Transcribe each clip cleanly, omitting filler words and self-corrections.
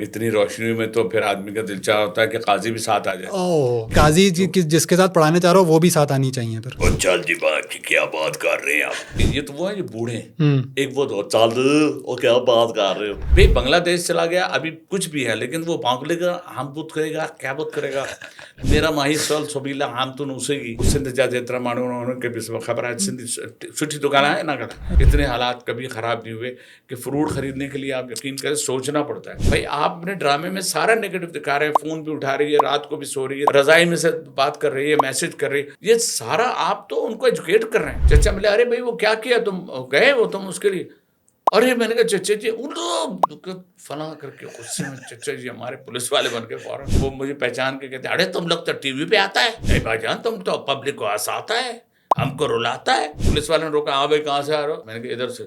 اتنی روشنی میں تو پھر آدمی کا دل چاہ ہوتا ہے کہ قاضی بھی ساتھ آ جائے. قاضی جس کے ساتھ پڑھانے چاہ رہا ہو وہ بھی ساتھ آنی چاہیے پھر. اور چال جی بات کی کیا بات کر رہے ہیں آپ. یہ تو وہ ہے جو بوڑھے ہیں. ایک وہ تو چال اور کیا بات کر رہے ہو بھائی. بنگلہ دیش چلا گیا ابھی کچھ بھی ہے لیکن وہ بانگلے گا ہم بت کرے گا کیا بت کرے گا. میرا ماہی سول سبیلا ہم تو اسے گی سندھ جا جتنا مانو کے خبر ہے سندھ چھٹی دکان ہے نہ کرا. اتنے حالات کبھی خراب نہیں ہوئے کہ فروٹ خریدنے کے لیے آپ یقین کریں سوچنا پڑتا ہے. بھائی آپ اپنے ڈرامے میں سارا نیگیٹو دکھا رہے ہیں. فون بھی اٹھا رہی ہے رات کو بھی سو رہی ہے رضائی میں سے بات کر رہی ہے میسج کر رہی ہے. یہ سارا آپ تو ان کو ایجوکیٹ کر رہے ہیں. چچا ملے ارے بھائی وہ کیا کیا تم گئے وہ تم اس کے لیے. ارے میں نے کہا چچا جی فلاں کر کے غصے میں چچا جی ہمارے پولیس والے بن کے فوراً وہ مجھے پہچان کے کہتے ارے تم لوگ تو ٹی وی پہ آتا ہے اے بھائی جان تم تو پبلک کو ہنساتا ہے ہم کو رلاتا ہے. پولیس والے نے روکا ہاں بھائی کہاں سے آ رہے ہو. میں نے کہا ادھر سے.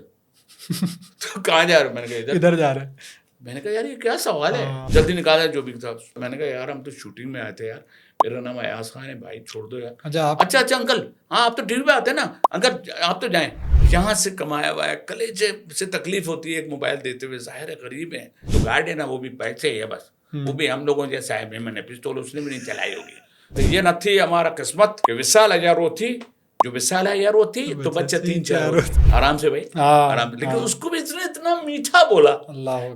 تو کہاں جا رہے ہو. میں نے کہا ادھر جا رہے. میں نے کہا یار یہ کیا سوال ہے جلدی نکالا جو بھی تھا. میں نے کہا یار ہم تو شوٹنگ میں آئے تھے یار میرا نام ایاز خان ہے بھائی چھوڑ دو یار. اچھا انکل ہاں آپ تو ٹی وی پہ آتے ہیں نا انکل آپ تو جائیں. یہاں سے کمایا ہوا ہے کلیجے سے تکلیف ہوتی ہے ایک موبائل دیتے ہوئے ظاہر ہے غریب ہے تو گارڈ ہے نا وہ بھی پیسے ہے بس وہ بھی ہم لوگوں جیسا ہے. میں نے پستول اس نے بھی نہیں چلائی ہوگی. تو یہ نہ تھی ہمارا قسمت کہ وصال ہے یار وہ تھی جو وصال ہے یار وہ تھی تو بچہ 3-4 آرام سے بھائی آرام. لیکن اس کو بھی اتنا میٹھا بولا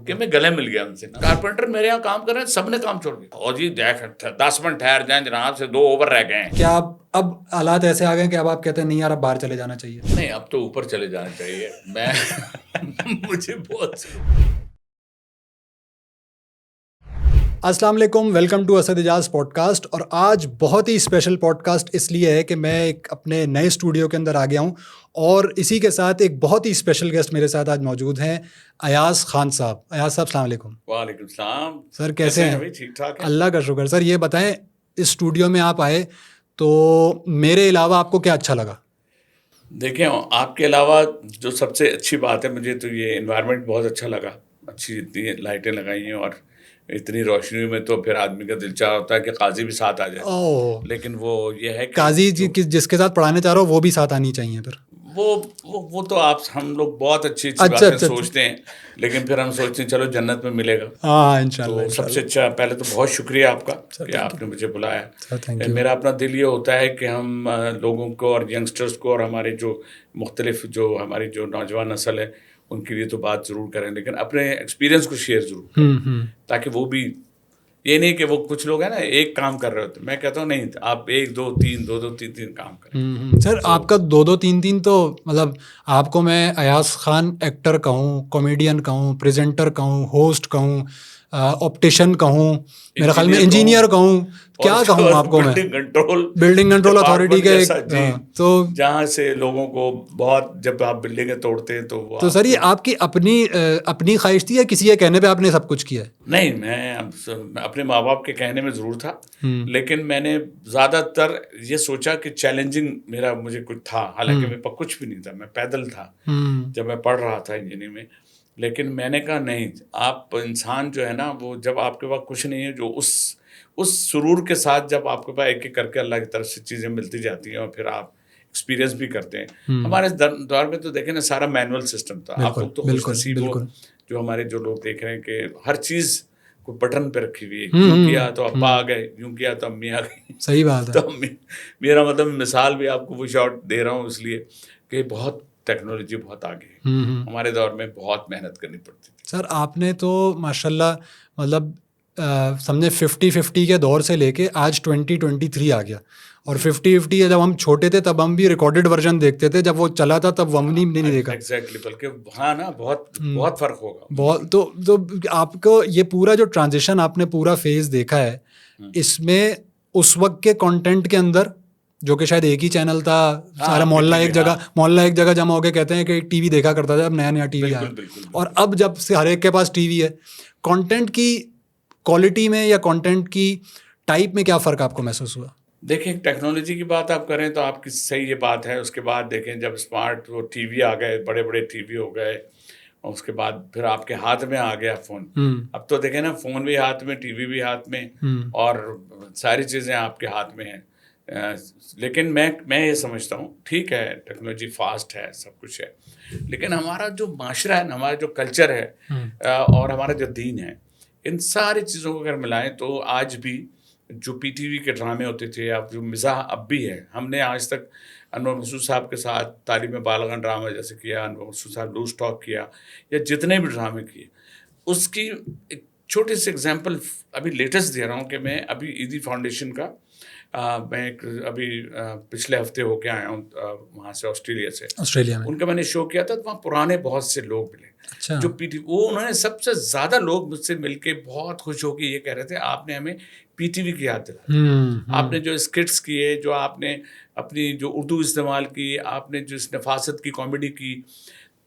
کہ میں گلے مل گیا ان سے. کارپینٹر میرے یہاں کام کر رہے ہیں سب نے کام چھوڑ دیا. اور جی دیکھ 10 منٹ ٹھہر جائیں جناب سے 2 اوور رہ گئے ہیں. کیا اب حالات ایسے آ گئے کہ اب آپ کہتے ہیں نہیں یار اب باہر چلے جانا چاہیے. نہیں اب تو اوپر چلے جانا چاہیے. میں مجھے بہت السلام علیکم welcome to Asad Ijaz podcast. اور آج بہت ہی اسپیشل پوڈ کاسٹ اس لیے ہے کہ میں ایک اپنے نئے اسٹوڈیو کے اندر آ گیا ہوں اور اسی کے ساتھ ایک بہت ہی اسپیشل گیسٹ میرے ساتھ آج موجود ہیں ایاز خان صاحب. ایاز صاحب السلام علیکم. وعلیکم السلام سر کیسے ہیں؟ ٹھیک ٹھاک ہے اللہ کا شکر. سر یہ بتائیں اس اسٹوڈیو میں آپ آئے تو میرے علاوہ آپ کو کیا اچھا لگا؟ دیکھیں آپ کے علاوہ جو سب سے اچھی بات ہے مجھے تو یہ انوائرمنٹ بہت اچھا لگا. اچھی اتنی لائٹیں لگائی ہیں اور اتنی روشنی میں تو پھر آدمی کا دل چاہ ہوتا ہے کہ قاضی بھی ساتھ آ جائے. لیکن وہ یہ ہے کہ قاضی جس کے ساتھ پڑھانے چاہ رہا ہو وہ بھی ساتھ آنی چاہیے پھر. وہ تو آپ ہم لوگ بہت اچھی باتیں سوچتے ہیں لیکن پھر ہم سوچتے ہیں چلو جنت میں ملے گا. ہاں انشاءاللہ. تو سب سے اچھا پہلے تو بہت شکریہ آپ کا کہ آپ نے مجھے بلایا. میرا اپنا دل یہ ہوتا ہے کہ ہم لوگوں کو اور ینگسٹرز کو اور ہمارے جو مختلف جو ہماری جو نوجوان نسل ہے ان کے لیے تو بات ضرور کریں لیکن اپنے ایکسپیرینس کو شیئر ضرور کریں تاکہ وہ بھی یہ نہیں کہ وہ کچھ لوگ ہیں نا ایک کام کر رہے ہوتے. میں کہتا ہوں نہیں آپ 1 2 3 2 2 3 3 کام کریں. سر آپ کا 2 2 3 3 تو مطلب آپ کو میں ایاز خان ایکٹر کہوں کامیڈین کہوں پریزنٹر کہوں ہوسٹ کہوں آپٹیشن کہوں میرے خیال میں انجینئر کہوں کیا کہوں آپ کو میں بلڈنگ کنٹرول اتھارٹی کے تو جہاں سے لوگوں کو بہت جب آپ بلڈنگیں توڑتے ہیں تو سر یہ آپ کی اپنی خواہش تھی یا کسی کے کہنے پہ آپ نے سب کچھ کیا ہے؟ نہیں میں اپنے ماں باپ کے کہنے میں ضرور تھا لیکن میں نے زیادہ تر یہ سوچا کہ چیلنجنگ مجھے کچھ تھا. حالانکہ میرے پاس کچھ بھی نہیں تھا میں پیدل تھا جب میں پڑھ رہا تھا انجینئرنگ میں. لیکن میں نے کہا نہیں آپ انسان جو ہے نا وہ جب آپ کے پاس کچھ نہیں ہے جو اس سرور کے ساتھ جب آپ کے پاس ایک ایک کر کے اللہ کی طرف سے چیزیں ملتی جاتی ہیں اور پھر آپ ایکسپیرینس بھی کرتے ہیں. ہمارے دور میں تو دیکھیں نا سارا مینول سسٹم تھا. آپ لوگ تو خوش نصیب ہو جو ہمارے جو لوگ دیکھ رہے ہیں کہ ہر چیز کو بٹن پہ رکھی ہوئی ہے. یوں کیا تو ابا آ گئے یوں کیا تو امی آ گئی. صحیح بات ہے. تو میرا مطلب مثال بھی آپ کو وہ شارٹ دے رہا ہوں اس لیے کہ بہت ٹیکنالوجی بہت آگے ہے. ہمارے دور میں بہت محنت کرنی پڑتی تھی. سر آپ نے تو ماشاء اللہ مطلب سمجھے 50-50 کے دور سے لے کے آج 2023 آ گیا. اور 50-50 جب ہم چھوٹے تھے تب ہم بھی ریکارڈڈ ورژن دیکھتے تھے جب وہ چلا تھا تب ہم نہیں دیکھا. ایگزیکٹلی بلکہ ہاں نا بہت فرق ہوگا بہت. تو آپ کو یہ پورا جو ٹرانزیشن آپ نے پورا فیز دیکھا ہے اس میں اس وقت کے کانٹینٹ کے اندر جو کہ شاید ایک ہی چینل تھا سارا محلہ ایک جگہ جمع ہو کے کہتے ہیں کہ ٹی وی دیکھا کرتا تھا اب نیا ٹی وی آیا. اور اب جب سے ہر ایک کے پاس ٹی وی ہے کانٹینٹ کی کوالٹی میں یا کانٹینٹ کی ٹائپ میں کیا فرق آپ کو محسوس ہوا؟ دیکھیں ٹیکنالوجی کی بات آپ کریں تو آپ کی صحیح یہ بات ہے. اس کے بعد دیکھیں جب اسمارٹ وہ ٹی وی آ گئے بڑے بڑے ٹی وی ہو گئے اور اس کے بعد پھر آپ کے ہاتھ میں آ گیا فون. اب تو دیکھیں نا فون بھی ہاتھ میں ٹی وی بھی ہاتھ میں اور ساری چیزیں آپ کے ہاتھ میں ہیں. لیکن میں یہ سمجھتا ہوں ٹھیک ہے ٹیکنالوجی فاسٹ ہے سب کچھ ہے لیکن ہمارا جو معاشرہ ہے نا ہمارا جو کلچر ہے اور ہمارا جو دین ہے ان ساری چیزوں کو اگر ملائیں تو آج بھی جو پی ٹی وی کے ڈرامے ہوتے تھے، اب جو مزاح اب بھی ہے. ہم نے آج تک انور مسعود صاحب کے ساتھ تعلیم بالغان ڈرامہ جیسے کیا، انور مسعود صاحب لوز ٹاک کیا، یا جتنے بھی ڈرامے کیے، اس کی ایک چھوٹی سی اگزامپل ابھی لیٹسٹ دے رہا ہوں کہ میں ابھی ایدی فاؤنڈیشن کا میں ابھی پچھلے ہفتے ہو کے آیا ہوں وہاں سے آسٹریلیا میں. ان کا میں نے شو کیا تھا، تو وہاں پرانے بہت سے لوگ ملے جو پی ٹی وہ انہوں نے سب سے زیادہ لوگ مجھ سے مل کے بہت خوش ہو کے یہ کہہ رہے تھے آپ نے ہمیں پی ٹی وی کی یاد دلائی، آپ نے جو اسکٹس کیے، جو آپ نے اپنی جو اردو استعمال کی، آپ نے جو اس نفاست کی کامیڈی کی،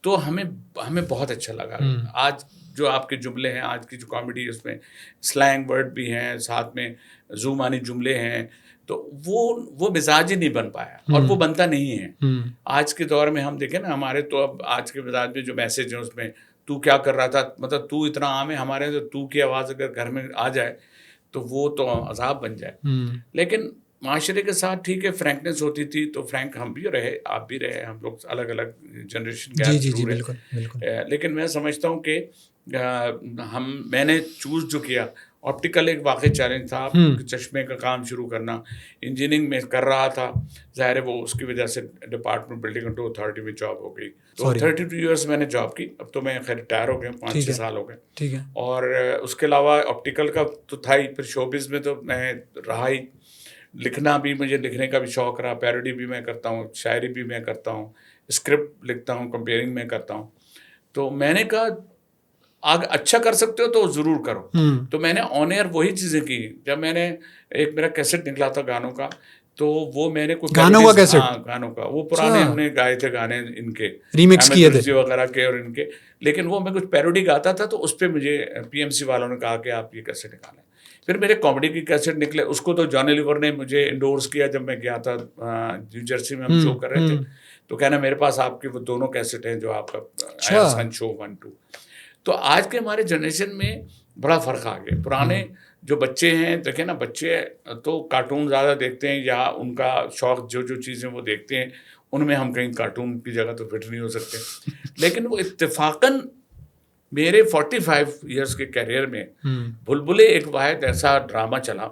تو ہمیں بہت اچھا لگا. آج جو آپ کے جملے ہیں، آج کی جو کامیڈی اس میں سلینگ ورڈ بھی ہیں، ساتھ میں زومانی جملے ہیں، تو وہ مزاج ہی نہیں بن پایا اور وہ بنتا نہیں ہے. آج کے دور میں ہم دیکھیں نا، ہمارے تو اب آج کے مزاج میں جو میسج ہیں اس میں تو کیا کر رہا تھا، مطلب تو اتنا عام ہے ہمارے، تو کی آواز اگر گھر میں آ جائے تو وہ تو عذاب بن جائے. لیکن معاشرے کے ساتھ ٹھیک ہے فرینکنیس ہوتی تھی، تو فرینک ہم بھی رہے، آپ بھی رہے، ہم لوگ الگ الگ جنریشن کے. لیکن میں سمجھتا ہوں کہ میں نے چوز جو کیا آپٹیکل ایک واقعی چیلنج تھا. چشمے کا کام شروع کرنا، انجینئرنگ میں کر رہا تھا، ظاہر ہے وہ اس کی وجہ سے ڈپارٹمنٹ بلڈنگ اینڈ اتھارٹی میں جاب ہو گئی. تو 32 ایئرس میں نے جاب کی. اب تو میں خیر ریٹائر ہو گیا، 5-6 سال ہو گئے. اور اس کے علاوہ آپٹیکل کا تو تھا ہی، پھر شوبز میں تو میں رہا ہی. لکھنا بھی، مجھے لکھنے کا بھی شوق رہا، پیروڈی بھی میں کرتا ہوں، شاعری بھی میں کرتا ہوں، اسکرپٹ لکھتا ہوں، کمپیئرنگ میں کرتا ہوں. تو میں نے کہا آگ اچھا کر سکتے ہو تو ضرور کرو. تو میں نے آن ایئر وہی چیزیں کی. جب میں نے ایک میرا کیسٹ نکلا تھا گانوں کا، تو وہ میں نے گانوں کا وہ پرانے ہم نے گائے تھے گانے ان کے ریمکس کیے تھے وغیرہ کے اور ان کے. لیکن وہ میں کچھ پیروڈی گاتا تھا، تو اس پہ مجھے پی ایم سی والوں نے کہا کہ آپ یہ کیسٹ نکالیں. پھر میرے کامیڈی کی کیسٹ نکلے، اس کو تو جانی لیور نے مجھے انڈورس کیا. جب میں گیا تھا نیو جرسی میں، ہم شو کر رہے تھے، تو کہنا میرے پاس آپ کے وہ دونوں کیسٹ ہیں جو آپ کا ایاز خان شو 1-2. تو آج کے ہمارے جنریشن میں بڑا فرق آ گیا. پرانے جو بچے ہیں، دیکھیں نا، بچے تو کارٹون زیادہ دیکھتے ہیں، یا ان کا شوق جو چیزیں وہ دیکھتے ہیں ان میں ہم کہیں کارٹون کی جگہ تو فٹ نہیں ہو سکتے. لیکن وہ اتفاقاً میرے 45 ایئرس کے کیریئر میں بلبلے ایک واحد ایسا ڈرامہ چلا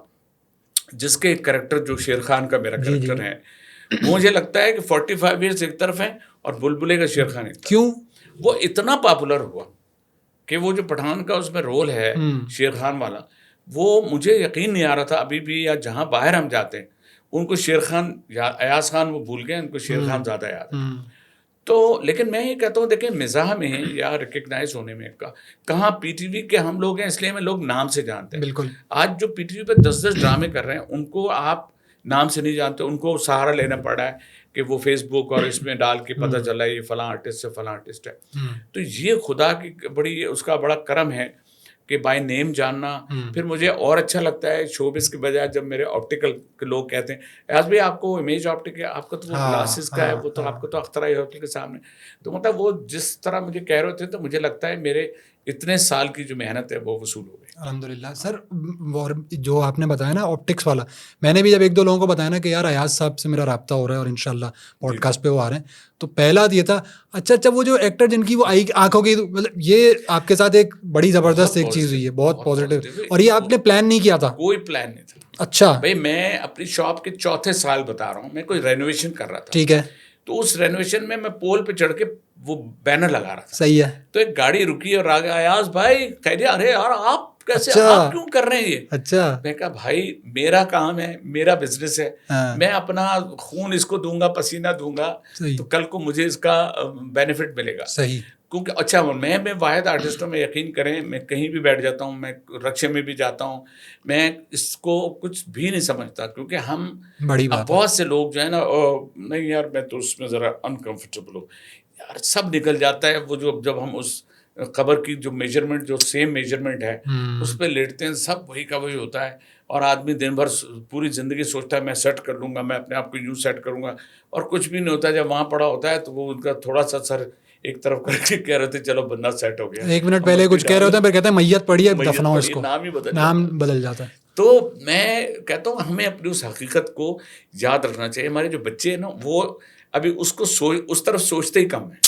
جس کے کریکٹر جو شیر خان کا میرا کریکٹر ہے، مجھے لگتا ہے کہ 45 ایئرس ایک طرف ہیں اور بلبلے کا شیر خان ایک طرف. کیوں؟ وہ اتنا پاپولر ہوا کہ وہ جو پٹھان کا اس میں رول ہے شیر خان والا، وہ مجھے یقین نہیں آ رہا تھا ابھی بھی، یا جہاں باہر ہم جاتے ہیں ان کو شیر خان یا ایاز خان وہ بھول گئے، ان کو شیر خان زیادہ یاد ہے. تو لیکن میں یہ کہتا ہوں، دیکھیں مزاح میں یا ریکگنائز ہونے میں کہاں پی ٹی وی کے ہم لوگ ہیں، اس لیے ہمیں لوگ نام سے جانتے ہیں. بالکل. آج جو پی ٹی وی پہ 10 ڈرامے کر رہے ہیں ان کو آپ نام سے نہیں جانتے، ان کو سہارا لینا پڑ رہا ہے کہ وہ فیس بک اور اس میں ڈال کے پتہ چلا یہ فلاں آرٹسٹ ہے، فلاں آرٹسٹ ہے. تو یہ خدا کی بڑی اس کا بڑا کرم ہے کہ بائی نیم جاننا. پھر مجھے اور اچھا لگتا ہے شوبز کے بجائے جب میرے آپٹیکل کے لوگ کہتے ہیں ایاز بھائی آپ کو امیج آپٹک ہے، آپ کا تو وہ گلاسز کا ہے، وہ تو آپ کو تو اخترا ہوٹل کے سامنے. تو مطلب وہ جس طرح مجھے کہہ رہے تھے، تو مجھے لگتا ہے میرے اتنے سال کی جو محنت ہے وہ وصول ہو گئی. الحمدللہ. سر جو آپ نے بتایا نا آپٹکس والا، میں نے بھی جب 1-2 لوگوں کو بتایا نا کہ یار ایاز صاحب سے میرا رابطہ ہو رہا ہے اور انشاءاللہ پوڈ کاسٹ پہ وہ آ رہے ہیں، تو پہلا یہ تھا اچھا وہ جو ایکٹر جن کی وہ آنکھوں کی، مطلب یہ آپ کے ساتھ ایک بڑی زبردست ایک چیز ہوئی ہے، بہت پازیٹیو. اور یہ آپ نے پلان نہیں کیا تھا؟ کوئی پلان نہیں تھا. اچھا بھائی میں اپنی شاپ کے 4تھے سال بتا رہا ہوں، میں کوئی رینوویشن کر رہا تھا. ٹھیک ہے. تو اس رینوویشن میں پول پہ چڑھ کے وہ بینر لگا رہا تھا. صحیح ہے. تو ایک گاڑی رکی اور آگے ایاز بھائی کہہ دیا ارے یار آپ کیسے، آپ کیوں کر رہے ہیں یہ؟ اچھا. میں کہا بھائی میرا کام ہے، میرا بزنس ہے، میں اپنا خون اس کو دوں گا، پسینہ دوں گا، تو کل کو مجھے اس کا بینیفٹ ملے گا. صحیح. کیونکہ اچھا میں واحد آرٹسٹ ہوں، میں یقین کریں میں کہیں بھی بیٹھ جاتا ہوں، میں رکشے میں بھی جاتا ہوں، میں اس کو کچھ بھی نہیں سمجھتا. کیونکہ ہم بہت سے لوگ جو ہے نا، نہیں یار میں تو اس میں ذرا انکمفرٹیبل ہوں یار، سب نکل جاتا ہے. وہ جب ہم اس قبر کی جو میجرمنٹ، جو سیم میجرمنٹ ہے اس پہ لیٹتے ہیں، سب وہی کا وہی ہوتا ہے. اور آدمی دن بھر پوری زندگی سوچتا ہے میں سیٹ کر لوں گا، میں اپنے آپ کو یوں سیٹ کروں گا، اور کچھ بھی نہیں ہوتا. جب وہاں پڑا ہوتا ہے تو وہ ان کا تھوڑا سا سر ایک طرف کر کے کہہ رہے تھے چلو بندہ سیٹ ہو گیا. 1 منٹ پہلے کچھ کہہ رہے ہوتے ہیں، پھر کہتے ہیں میت پڑی ہے دفناؤ اس کو، نام بدل جاتا ہے. تو میں کہتا ہوں ہمیں اپنی اس حقیقت کو یاد رکھنا چاہیے. ہمارے جو بچے ہیں نا، وہ ابھی اس کو اس طرف سوچتے ہی کم ہیں.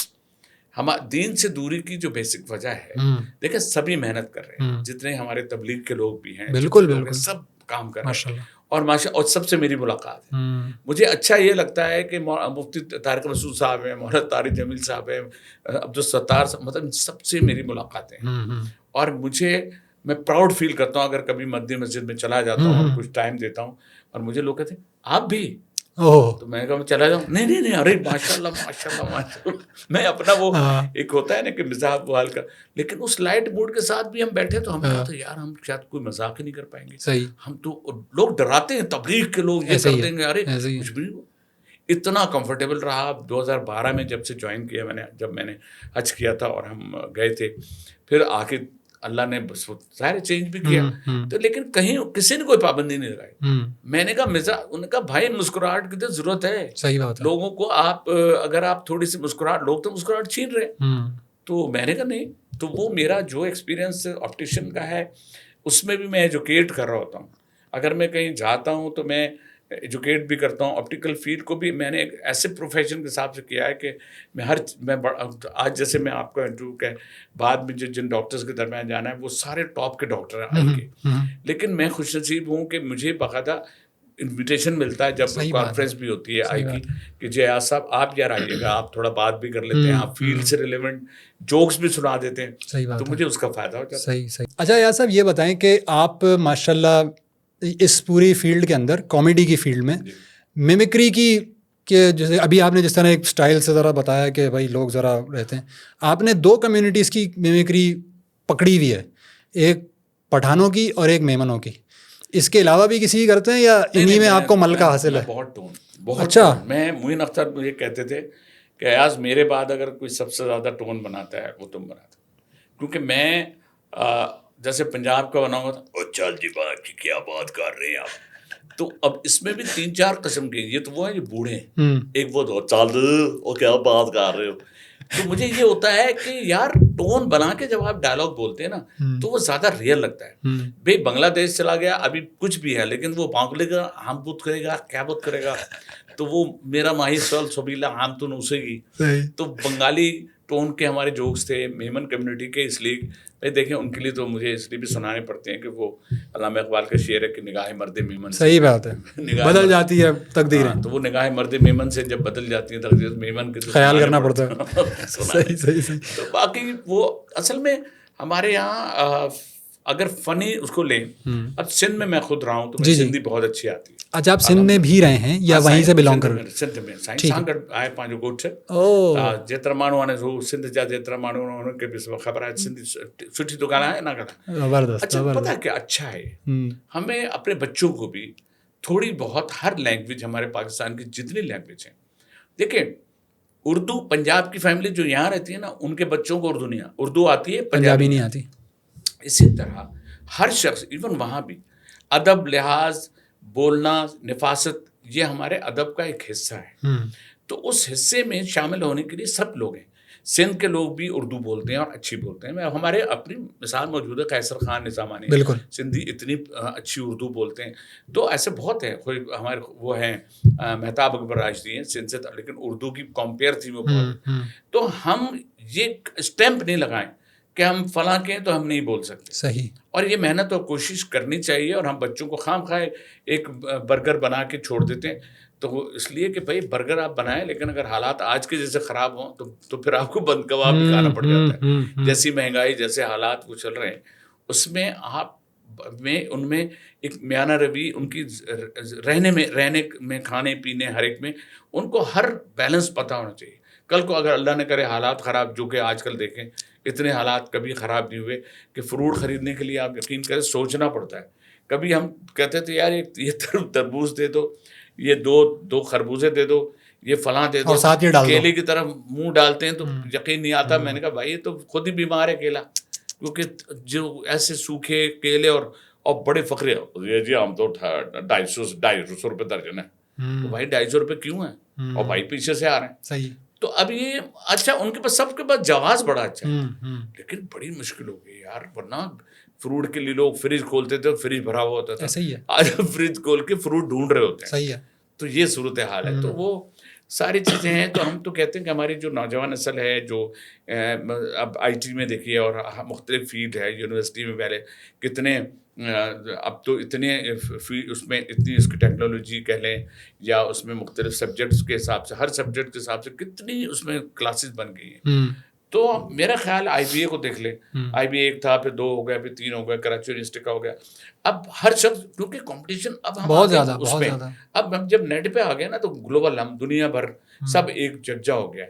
دین سے دوری کی جو بیسک وجہ ہے، دیکھیں سبھی محنت کر رہے ہیں، جتنے ہمارے تبلیغ کے لوگ بھی ہیں، بالکل سب کام کر رہے ہیں، اور سب سے میری ملاقات ہے. مجھے اچھا یہ لگتا ہے کہ مفتی طارق مسعود صاحب ہیں، مولانا طارق جمیل صاحب ہیں، عبدالستار صاحب، مطلب سب سے میری ملاقاتیں ہیں. اور میں پراؤڈ فیل کرتا ہوں اگر کبھی مدنی مسجد میں چلا جاتا ہوں اور کچھ ٹائم دیتا ہوں، اور مجھے لوگ کہتے ہیں آپ بھی، تو میں کہا میں چلا جاؤں، نہیں ارے ماشاء اللہ. میں اپنا وہ ایک ہوتا ہے نا کہ مزاح بحال کر، لیکن اس لائٹ موڈ کے ساتھ بھی ہم بیٹھے تو ہم کہتے ہیں یار ہم شاید کوئی مذاق ہی نہیں کر پائیں گے. ہم تو لوگ ڈراتے ہیں، تبلیغ کے لوگ یہ کر دیں گے، ارے کچھ بھی نہیں. اتنا کمفرٹیبل رہا. 2012 میں جب سے جوائن کیا جب میں نے حج کیا تھا اور ہم گئے تھے، پھر آ کے اللہ نے ظاہر چینج بھی کیا، تو لیکن کہیں کسی نے کوئی پابندی نہیں لگائی. میں نے کہا انہوں نے کہا بھائی مسکراہٹ کی تو ضرورت ہے، صحیح بات ہے، لوگوں کو اگر آپ تھوڑی سی مسکراہٹ، لوگ تو مسکراہٹ چھین رہے. تو میں نے کہا نہیں. تو وہ میرا جو ایکسپیرینس آپٹیشین کا ہے اس میں بھی میں ایجوکیٹ کر رہا ہوتا ہوں. اگر میں کہیں جاتا ہوں تو میں ایجوکیٹ بھی کرتا ہوں. آپٹیکل فیلڈ کو بھی میں نے ایک ایسے پروفیشن کے حساب سے کیا ہے کہ میں آج جیسے میں آپ کا انٹرویو کے بعد میں جن ڈاکٹرز کے درمیان جانا ہے وہ سارے ٹاپ کے ڈاکٹر ہیں آئی کے، لیکن میں خوش نصیب ہوں کہ مجھے باقاعدہ انویٹیشن ملتا ہے جب کانفرنس بھی ہوتی ہے آئی کی کہ جی ایاز صاحب آپ یار آئیے گا، آپ تھوڑا بات بھی کر لیتے ہیں، آپ فیلڈ سے ریلیونٹ جوکس بھی سنا دیتے ہیں، تو مجھے اس کا فائدہ ہو جاتا ہے. صحیح. اچھا ایاز صاحب یہ بتائیں کہ آپ ماشاء اللہ اس پوری فیلڈ کے اندر، کامیڈی کی فیلڈ میں میمکری کی، کہ جیسے ابھی آپ نے جس طرح ایک سٹائل سے ذرا بتایا کہ بھائی لوگ ذرا رہتے ہیں، آپ نے 2 کمیونٹیز کی میمکری پکڑی ہوئی ہے، ایک پٹھانوں کی اور ایک میمنوں کی. اس کے علاوہ بھی کسی کرتے ہیں یا انہی میں آپ کو ملکہ حاصل ہے؟ بہت اچھا. میں معین اختر مجھے کہتے تھے کہ ایاز میرے بعد اگر کوئی سب سے زیادہ ٹون بناتا ہے وہ تم بناتے، کیونکہ میں جیسے پنجاب کا بنا ہوا تھا، اور چل جی بات کی کیا بات کر رہے ہیں آپ. تو اب اس میں بھی 3-4 قسم کے، یہ تو وہ ہیں جو بوڑھے ہیں، ایک وہ تو چل وہ کیا بات کر رہے ہو. تو مجھے یہ ہوتا ہے کہ یار ٹون بنا کے جب آپ ڈائلاگ بولتے ہیں نا تو وہ زیادہ ریئل لگتا ہے. بھائی بنگلہ دیش چلا گیا، ابھی کچھ بھی ہے لیکن وہ بانکلے گا، ہم بت کرے گا، کیا بت کرے گا، تو وہ میرا ماہی سول سبیلا ہم تو نوسے گی. تو بنگالی ٹون کے ہمارے جوکس تھے میمن کمیونٹی کے، اس لیے بھائی دیکھیں ان کے لیے تو مجھے اس لیے بھی سنانے پڑتے ہیں کہ وہ علامہ اقبال کا شعر ہے کہ نگاہ مرد میمن، صحیح بات ہے، بدل جاتی ہے تقدیریں، تو وہ نگاہ مرد میمن سے جب بدل جاتی ہیں تقدیر میمن کے تو خیال کرنا پڑتا ہے. صحیح. تو باقی وہ اصل میں ہمارے یہاں اگر فنی اس کو لیں، اب سندھ میں میں خود رہا ہوں تو سندھی بہت اچھی آتی ہے. اچھا آپ سندھ میں بھی رہے ہیں یا وہیں سے بلانگ کر رہے ہیں؟ سندھ میں سائنسان گڑھ آئے پانچ گوٹ سے جترا مانو آنے سو سندھ جا جترا مانو ان کے بھی خبر ہے سندھی سٹھی دکان ہے نا کرا. اچھا پتہ ہے کہ اچھا ہے، ہمیں اپنے بچوں کو بھی تھوڑی بہت ہر لینگویج، ہمارے پاکستان کی جتنی لینگویج ہیں، دیکھیں اردو پنجاب کی فیملی جو یہاں رہتی ہے نا ان کے بچوں کو اردو آتی ہے، پنجابی نہیں آتی. اسی طرح ہر شخص ایون وہاں بھی ادب لحاظ بولنا نفاست یہ ہمارے ادب کا ایک حصہ ہے. تو اس حصے میں شامل ہونے کے لیے سب لوگ ہیں. سندھ کے لوگ بھی اردو بولتے ہیں اور اچھی بولتے ہیں. ہمارے اپنی مثال موجود ہے، قیصر خان نظامانی سندھی اتنی اچھی اردو بولتے ہیں. تو ایسے بہت ہیں، کوئی ہمارے وہ ہیں مہتاب اکبر راشدی ہیں سندھ سے، لیکن اردو کی کمپیئر تھی وہ بہت. تو ہم یہ اسٹیمپ نہیں لگائیں کہ ہم فلاں کے ہیں تو ہم نہیں بول سکتے. صحیح. اور یہ محنت اور کوشش کرنی چاہیے. اور ہم بچوں کو خام خواہ ایک برگر بنا کے چھوڑ دیتے ہیں، تو وہ اس لیے کہ بھائی برگر آپ بنائیں لیکن اگر حالات آج کے جیسے خراب ہوں تو پھر آپ کو بند کباب بھی کھانا پڑ جاتا ہے. جیسی مہنگائی، جیسے حالات وہ چل رہے ہیں، اس میں آپ میں ان میں ایک میانہ روی ان کی رہنے میں کھانے پینے ہر ایک میں ان کو ہر بیلنس پتہ ہونا چاہیے. کل کو اگر اللہ نے کرے حالات خراب، جو کہ آج کل دیکھیں اتنے حالات کبھی خراب نہیں ہوئے کہ فروٹ خریدنے کے لیے آپ یقین کریں سوچنا پڑتا ہے. کبھی ہم کہتے تھے یار یہ تربوز دے دو، یہ دو خربوزے دے دو، یہ فلاں دے دو، کیلے کی طرف منہ ڈالتے ہیں تو یقین نہیں آتا. میں نے کہا بھائی یہ تو خود ہی بیمار ہے کیلا، کیونکہ جو ایسے سوکھے کیلے اور بڑے فقرے یہ جی ہم تو 250 روپے درجن ہے. تو بھائی 250 روپے کیوں ہیں؟ اور بھائی پیچھے سے آ رہے ہیں. صحیح. تو اب یہ اچھا ان کے پاس سب کے پاس جواز بڑا اچھا ہے، لیکن بڑی مشکل ہو گئی یار. ورنہ فروٹ کے لیے لوگ فریج کھولتے تھے، فریج بھرا ہوا ہوتا تھا. آج فریج کھول کے فروٹ ڈھونڈ رہے ہوتے ہیں. صحیح ہے. تو یہ صورت حال ہے. تو وہ ساری چیزیں ہیں. تو ہم تو کہتے ہیں کہ ہماری جو نوجوان نسل ہے جو اب آئی ٹی میں دیکھیے اور مختلف فیلڈ ہے یونیورسٹی میں پہلے کتنے اب تو اتنے اس میں اتنی اس کی ٹیکنالوجی کہہ لیں یا اس میں مختلف سبجیکٹس کے حساب سے ہر سبجیکٹ کے حساب سے کتنی اس میں کلاسز بن گئی ہیں. تو میرا خیال آئی بی اے کو دیکھ لیں. آئی بی اے 1 تھا, پھر 2 ہو گیا, پھر 3 ہو گیا, کراچی یونیورسٹی کا ہو گیا. اب ہر شخص کیونکہ کمپٹیشن اب ہم بہت زیادہ اس پہ اب ہم جب نیٹ پہ آ گئے نا تو گلوبل ہم دنیا بھر سب ایک جگہ ہو گیا.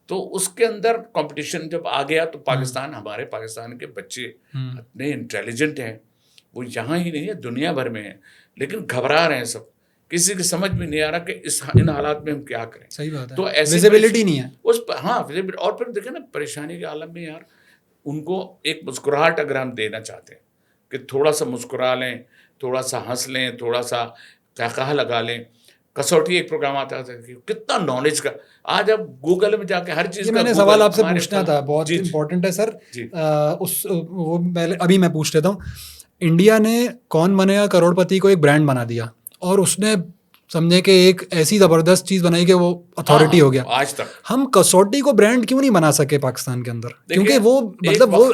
تو اس کے اندر کمپٹیشن جب آ گیا تو پاکستان ہمارے پاکستان کے بچے اتنے انٹیلیجنٹ ہیں, وہ یہاں ہی نہیں ہے دنیا بھر میں ہیں, لیکن گھبرا رہے ہیں سب. کسی کی سمجھ میں نہیں آ رہا کہ ان حالات میں ہم کیا کریں. صحیح بات ہے, تو ایسی ویزیبلٹی نہیں ہے اس پر. ہاں اور پھر دیکھیں نا پریشانی کے عالم میں یار ان کو ایک مسکراہٹ اگر ہم دینا چاہتے ہیں کہ تھوڑا سا مسکرا لیں, تھوڑا سا ہنس لیں, تھوڑا سا قہقہہ لگا لیں. کسوٹی ایک پروگرام آتا تھا کتنا نالج کا, آج اب گوگل میں جا کے ہر چیز کا. میں نے سوال آپ سے پوچھنا تھا, بہت امپورٹنٹ ہے سر. وہ پہلے ابھی میں پوچھ لیتا ہوں. انڈیا نے کون بنے گا کروڑ پتی کو ایک برانڈ بنا دیا اور اس نے سمجھے کہ ایک ایسی زبردست چیز بنائی کہ وہ اتھارٹی ہو گیا. آج تک ہم کسوٹی کو برانڈ کیوں نہیں بنا سکے پاکستان کے اندر, کیونکہ وہ مطلب وہ